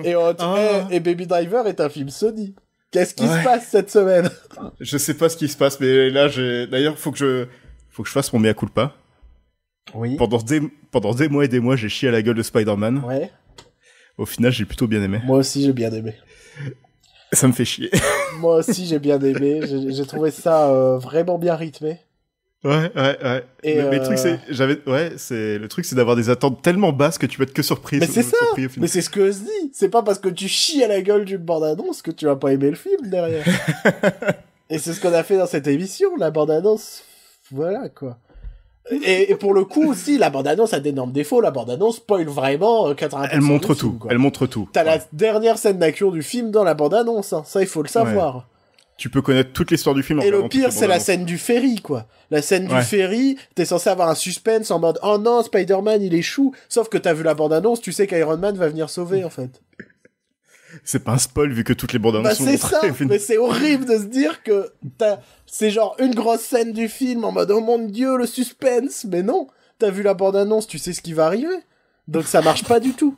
et Baby Driver est un film Sony. Qu'est-ce qui se passe cette semaine? Je sais pas ce qui se passe, mais là, d'ailleurs, faut que je fasse mon mea culpa. Oui. Pendant des mois et des mois, j'ai chié à la gueule de Spider-Man. Ouais. Au final, j'ai plutôt bien aimé. Moi aussi, j'ai bien aimé. Ça me fait chier. Moi aussi, j'ai bien aimé. J'ai trouvé ça vraiment bien rythmé. Ouais. Et mais le truc, c'est d'avoir des attentes tellement basses que tu vas être que surpris. Mais c'est ça. Mais c'est ce que je dis. C'est pas parce que tu chies à la gueule d'une bande-annonce que tu vas pas aimer le film derrière. Et c'est ce qu'on a fait dans cette émission, la bande-annonce. Voilà, quoi. Et pour le coup aussi, la bande-annonce a d'énormes défauts. La bande-annonce spoil vraiment 80%. Elle montre du tout. film, quoi. Elle montre tout. T'as la dernière scène d'action du film dans la bande-annonce. Hein. Ça, il faut le savoir. Ouais. Tu peux connaître toute l'histoire du film. Et le pire, c'est la scène du ferry, quoi. La scène du ferry, t'es censé avoir un suspense en mode « Oh non, Spider-Man, il échoue !» Sauf que t'as vu la bande-annonce, tu sais qu'Iron Man va venir sauver, en fait. C'est pas un spoil, vu que toutes les bandes-annonces sont c'est ça, mais c'est horrible de se dire que c'est genre une grosse scène du film en mode « Oh mon Dieu, le suspense !» Mais non, t'as vu la bande-annonce, tu sais ce qui va arriver. Donc ça marche pas du tout.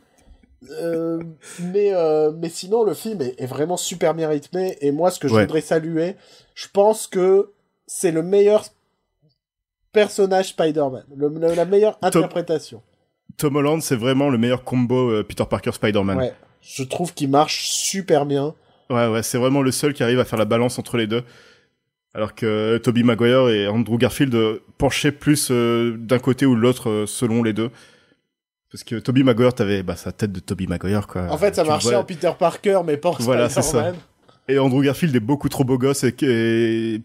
Mais sinon le film est vraiment super bien rythmé et moi ce que je voudrais saluer, je pense que c'est le meilleur personnage Spider-Man, la meilleure interprétation. Tom Holland, c'est vraiment le meilleur combo Peter Parker Spider-Man. Ouais, je trouve qu'il marche super bien. Ouais, c'est vraiment le seul qui arrive à faire la balance entre les deux. Alors que Tobey Maguire et Andrew Garfield penchaient plus d'un côté ou de l'autre selon les deux. Parce que Tobey Maguire, t'avais sa tête de Tobey Maguire, quoi. En fait, ça marchait en Peter Parker, mais pas en Spider-Man. C'est ça. Et Andrew Garfield est beaucoup trop beau gosse et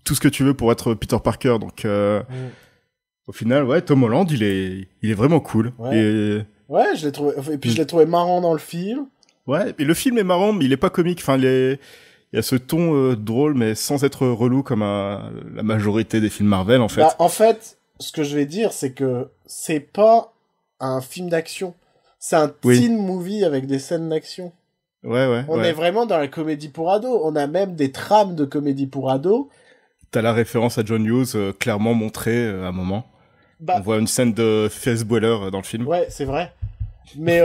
tout ce que tu veux pour être Peter Parker. Donc, au final, Tom Holland, il est vraiment cool. Ouais, je l'ai trouvé. Et puis je l'ai trouvé marrant dans le film. Ouais, et le film est marrant, mais il est pas comique. Enfin, il y a ce ton drôle, mais sans être relou comme la majorité des films Marvel, en fait. Bah, en fait, ce que je vais dire, c'est que c'est pas un film d'action. C'est un teen movie avec des scènes d'action. Ouais. On est vraiment dans la comédie pour ados. On a même des trames de comédie pour ados. T'as la référence à John Hughes clairement montrée à un moment. On voit une scène de Ferris Bueller dans le film. Ouais, c'est vrai. Mais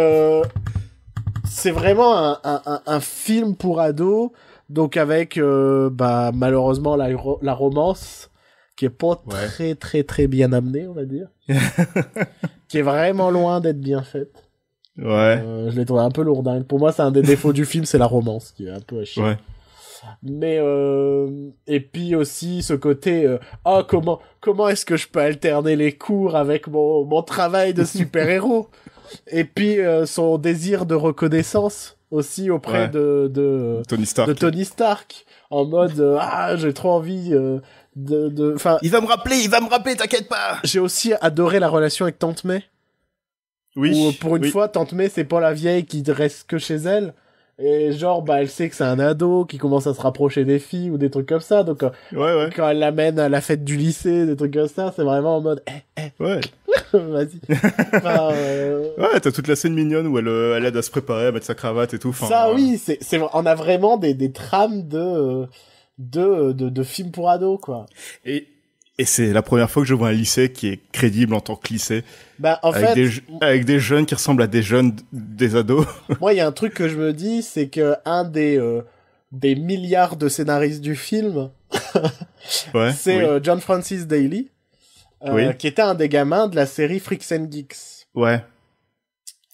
c'est vraiment un film pour ados. Donc avec malheureusement la romance qui est pas très très très bien amenée, on va dire. Qui est vraiment loin d'être bien faite. Ouais. Je l'ai trouvé un peu lourdingue. Pour moi, c'est un des défauts du film, c'est la romance qui est un peu à chier. Ouais. Mais et puis aussi ce côté comment est-ce que je peux alterner les cours avec mon travail de super-héros. Et puis son désir de reconnaissance aussi auprès de Tony Stark en mode j'ai trop envie il va me rappeler, t'inquiète pas. J'ai aussi adoré la relation avec Tante May. Oui. Où pour une fois Tante May c'est pas la vieille qui reste que chez elle. Et genre, elle sait que c'est un ado qui commence à se rapprocher des filles ou des trucs comme ça. Donc, quand elle l'amène à la fête du lycée, des trucs comme ça, c'est vraiment en mode, ouais. Vas-y. Enfin, ouais, t'as toute la scène mignonne où elle aide à se préparer, à mettre sa cravate et tout. Enfin, ça, oui, on a vraiment des trames de films pour ados, quoi. Et c'est la première fois que je vois un lycée qui est crédible en tant que lycée. Avec des jeunes qui ressemblent à des ados. Moi, il y a un truc que je me dis, c'est que un des milliards de scénaristes du film, c'est John Francis Daley, qui était un des gamins de la série Freaks and Geeks. Ouais.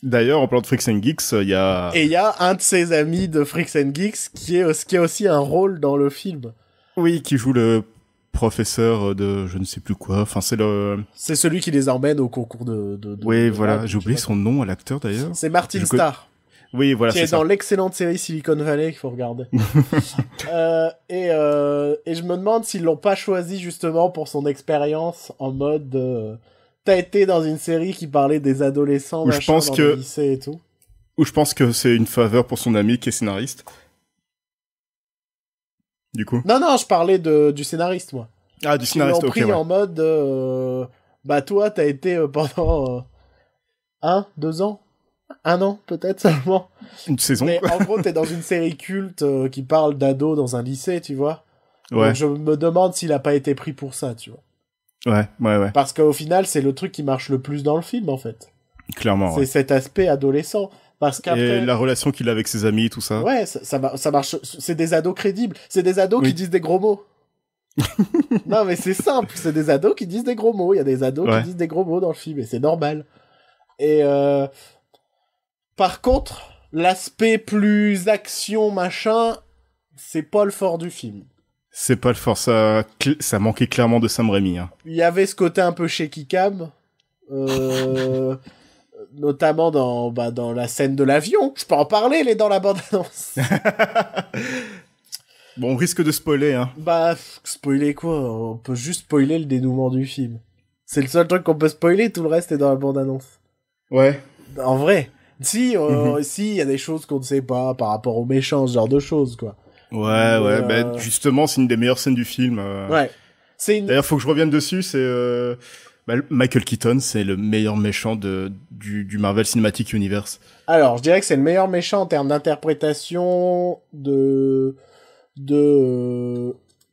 D'ailleurs, en parlant de Freaks and Geeks, il y a... Et il y a un de ses amis de Freaks and Geeks qui a aussi un rôle dans le film. Oui, qui joue le professeur de je ne sais plus quoi. Enfin, c'est celui qui les emmène au concours de oui, voilà. maths, J'ai oublié son nom à l'acteur, d'ailleurs. C'est Martin Starr. Oui, voilà, qui est dans l'excellente série Silicon Valley qu'il faut regarder. Et je me demande s'ils l'ont pas choisi justement pour son expérience en mode... T'as été dans une série qui parlait des adolescents, je pense dans que le lycée et tout. Ou je pense que c'est une faveur pour son ami qui est scénariste. Du coup. Non, je parlais du scénariste, moi. Ah, du scénariste, ok, pris en mode... bah toi, t'as été pendant 2 ans 1 an, peut-être, seulement. Une saison, mais quoi. En gros, t'es dans une série culte qui parle d'ados dans un lycée, tu vois. Ouais. Donc je me demande s'il a pas été pris pour ça, tu vois. Ouais. Parce qu'au final, c'est le truc qui marche le plus dans le film, en fait. Clairement, c'est cet aspect adolescent. Parce qu'après... Et la relation qu'il a avec ses amis, tout ça. Ouais, ça marche. C'est des ados crédibles. C'est des ados qui disent des gros mots. Non, mais c'est simple. C'est des ados qui disent des gros mots. Il y a des ados qui disent des gros mots dans le film, et c'est normal. Et par contre, l'aspect plus action, machin, c'est pas le fort du film. C'est pas le fort, ça manquait clairement de Sam Raimi. Hein. Il y avait ce côté un peu shaky cam, notamment dans la scène de l'avion. Je peux en parler, elle est dans la bande-annonce. Bon, on risque de spoiler, hein. Bah, spoiler quoi? On peut juste spoiler le dénouement du film. C'est le seul truc qu'on peut spoiler, tout le reste est dans la bande-annonce. Ouais. En vrai. Si, il y a des choses qu'on ne sait pas par rapport aux méchants, ce genre de choses, quoi. Ouais, bah, justement, c'est une des meilleures scènes du film. Ouais. D'ailleurs, faut que je revienne dessus, c'est, Michael Keaton, c'est le meilleur méchant du Marvel Cinematic Universe. Alors, je dirais que c'est le meilleur méchant en termes d'interprétation, de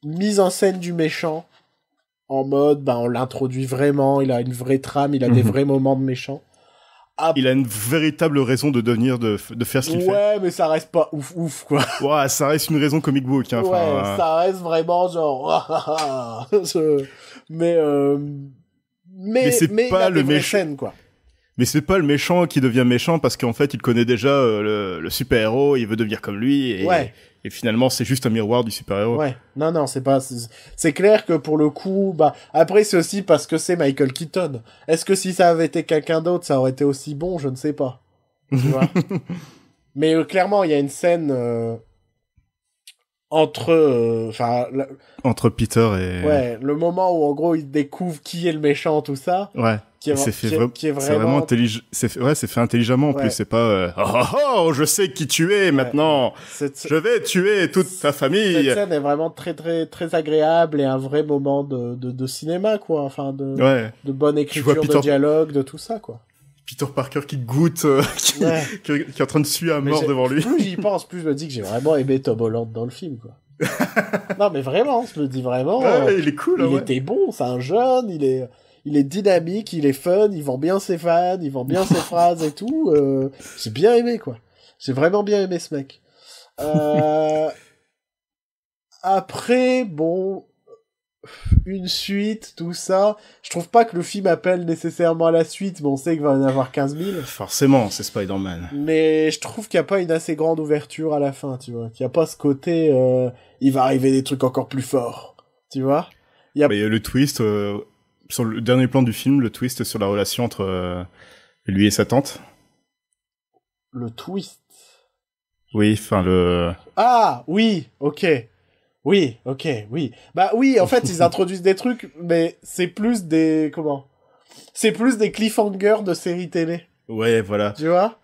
mise en scène du méchant. En mode, on l'introduit vraiment, il a une vraie trame, il a des vrais moments de méchant. Il a une véritable raison de devenir, de faire ce qu'il fait. Ouais, mais ça reste pas ouf, quoi. Ouais, ça reste une raison comic book, hein. Ouais, ça reste vraiment genre, mais c'est pas le méchant, scènes, quoi. Mais c'est pas le méchant qui devient méchant parce qu'en fait, il connaît déjà le super-héros, il veut devenir comme lui, et finalement, c'est juste un miroir du super-héros. Ouais. Non, c'est clair que pour le coup, après, c'est aussi parce que c'est Michael Keaton. Est-ce que si ça avait été quelqu'un d'autre, ça aurait été aussi bon? Je ne sais pas. Tu vois? Mais clairement, il y a une scène entre Peter et... Ouais, le moment où, en gros, il découvre qui est le méchant, tout ça. Ouais. C'est vraiment intelligent. C'est fait intelligemment en plus. C'est pas je sais qui tu es maintenant. Je vais tuer toute ta famille. Cette scène est vraiment très très très agréable et un vrai moment de cinéma, quoi. Enfin de bonne écriture, de dialogue, de tout ça, quoi. Peter Parker qui goûte, qui est en train de suer à mort devant lui. Plus j'y pense, plus je me dis que j'ai vraiment aimé Tom Holland dans le film, quoi. Non mais vraiment, je me dis vraiment. Ouais, il est cool. Il était bon, c'est un jeune, il est dynamique, il est fun, il vend bien ses fans, il vend bien ses phrases et tout. J'ai bien aimé, quoi. J'ai vraiment bien aimé ce mec. Après, bon, une suite, tout ça. Je trouve pas que le film appelle nécessairement à la suite, mais on sait qu'il va y en avoir 15 000. Forcément, c'est Spider-Man. Mais je trouve qu'il n'y a pas une assez grande ouverture à la fin, tu vois. Qu'il n'y a pas ce côté, il va arriver des trucs encore plus forts, tu vois. Il y a le twist... sur le dernier plan du film, le twist sur la relation entre lui et sa tante. Le twist. Oui, enfin Ah, oui, ok. Oui, ok, oui. Bah oui, en fait, ils introduisent des trucs, mais c'est plus des... C'est plus des cliffhangers de séries télé. Ouais, voilà. Tu vois?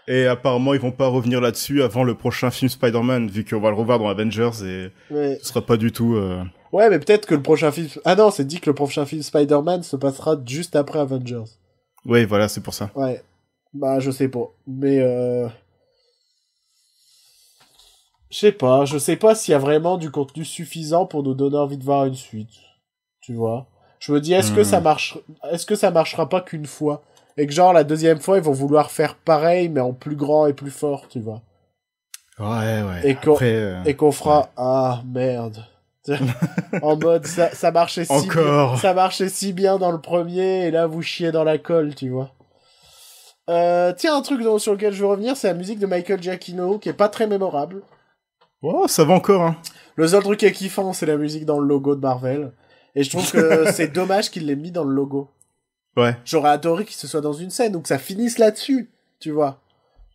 Et apparemment, ils vont pas revenir là-dessus avant le prochain film Spider-Man, vu qu'on va le revoir dans Avengers, et ce sera pas du tout... Ouais, mais peut-être que le prochain film... Ah non, c'est dit que le prochain film Spider-Man se passera juste après Avengers. Ouais, voilà, c'est pour ça. Ouais. Bah, je sais pas. Mais je sais pas s'il y a vraiment du contenu suffisant pour nous donner envie de voir une suite. Tu vois? Je me dis, est-ce que ça marchera pas qu'une fois? Et que genre, la deuxième fois, ils vont vouloir faire pareil, mais en plus grand et plus fort, tu vois? Ouais. Et qu'on fera, ah, merde. En mode, ça marchait si bien. Ça marchait si bien dans le premier, et là, vous chiez dans la colle, tu vois. Tiens, un truc sur lequel je veux revenir, c'est la musique de Michael Giacchino, qui est pas très mémorable. Oh, ça va encore, hein. Le seul truc qui est kiffant, c'est la musique dans le logo de Marvel. Et je trouve que c'est dommage qu'il l'ait mis dans le logo. Ouais. J'aurais adoré qu'il se soit dans une scène ou que ça finisse là-dessus, tu vois.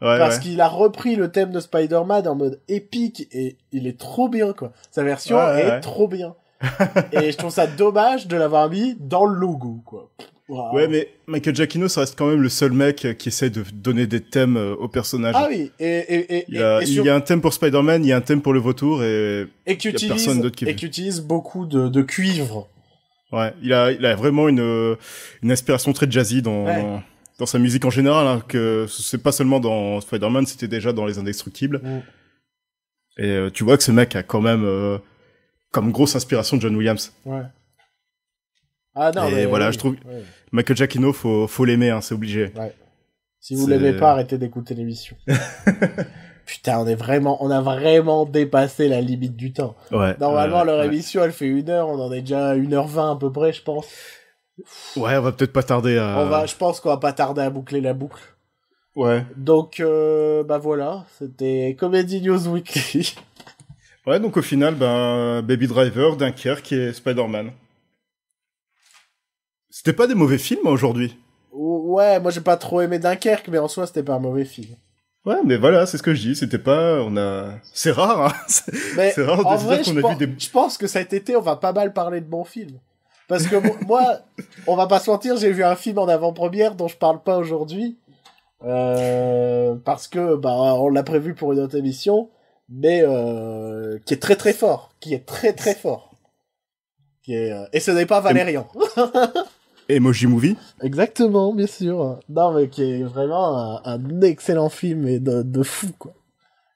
Ouais, Parce ouais. qu'il a repris le thème de Spider-Man en mode épique et il est trop bien, quoi. Sa version est trop bien. Et je trouve ça dommage de l'avoir mis dans le logo, quoi. Wow. Ouais, mais Michael Giacchino, ça reste quand même le seul mec qui essaie de donner des thèmes aux personnages. Ah oui, Il y a un thème pour Spider-Man, il y a un thème pour le vautour et qui y a personne d'autre qui utilise beaucoup de cuivre. Ouais, il a vraiment une inspiration très jazzy dans sa musique en général, hein, que c'est pas seulement dans Spider-Man, c'était déjà dans Les Indestructibles. Et tu vois que ce mec a quand même comme grosse inspiration John Williams. Ouais. Ah non, et voilà, je trouve Michael Giacchino, faut l'aimer, hein, c'est obligé. Ouais. Si vous l'aimez pas, arrêtez d'écouter l'émission. Putain, on a vraiment dépassé la limite du temps. Ouais. Normalement, leur émission, elle fait 1 heure, on en est déjà à 1h20 à peu près, je pense. Ouais, on va peut-être pas tarder à... Je pense qu'on va pas tarder à boucler la boucle. Ouais. Donc, bah voilà, c'était Comedy News Weekly. Ouais, donc au final, Baby Driver, Dunkerque et Spider-Man. C'était pas des mauvais films aujourd'hui. Ouais, moi j'ai pas trop aimé Dunkerque, mais en soi c'était pas un mauvais film. Ouais, mais voilà, c'est ce que je dis, c'était pas... C'est rare, hein. C'est rare de se dire qu'on a vu des... Je pense que cet été, on va pas mal parler de bons films. Parce que moi, on va pas se mentir, j'ai vu un film en avant-première dont je parle pas aujourd'hui. Parce que, on l'a prévu pour une autre émission, mais qui est très très fort. Et ce n'est pas Valérian. Emoji Movie. Exactement, bien sûr. Non, mais qui est vraiment un excellent film et de fou, quoi.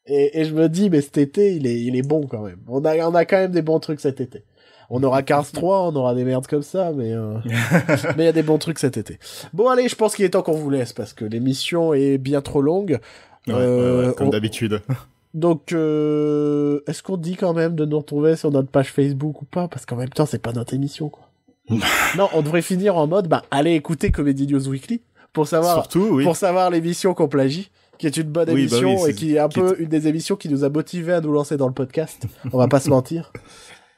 Et je me dis, mais cet été, il est bon quand même. On a quand même des bons trucs cet été. On aura Cars 3, on aura des merdes comme ça, mais il y a des bons trucs cet été. Bon, allez, je pense qu'il est temps qu'on vous laisse, parce que l'émission est bien trop longue. Ouais, comme d'habitude. Donc, est-ce qu'on dit quand même de nous retrouver sur notre page Facebook ou pas? Parce qu'en même temps, c'est pas notre émission, quoi. Non, on devrait finir en mode, allez écouter Comedy News Weekly, pour savoir l'émission qu'on plagie, qui est une bonne émission et qui est un peu une des émissions qui nous a motivés à nous lancer dans le podcast. On va pas se mentir.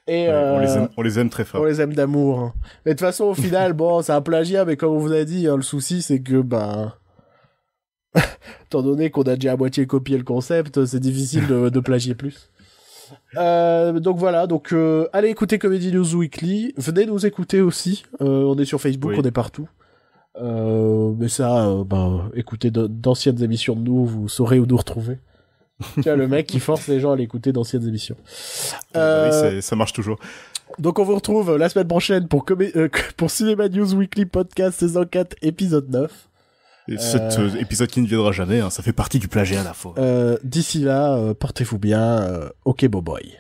Et on les aime très fort. On les aime d'amour. Hein. Mais de toute façon, au final, c'est un plagiat, mais comme on vous a dit, hein, le souci, c'est que, étant donné qu'on a déjà à moitié copié le concept, c'est difficile de plagier plus. Donc voilà, allez écouter Comedy News Weekly, venez nous écouter aussi, on est sur Facebook, on est partout. Mais ça, écoutez d'anciennes émissions de nous, vous saurez où nous retrouver. Tu vois, le mec qui force les gens à l'écouter d'anciennes émissions. Oui, ça marche toujours. Donc on vous retrouve la semaine prochaine pour Cinema News Weekly Podcast saison 4 épisode 9. Et cet épisode qui ne viendra jamais, hein, ça fait partie du plagiat à la fois. D'ici là, portez-vous bien. Ok, boy.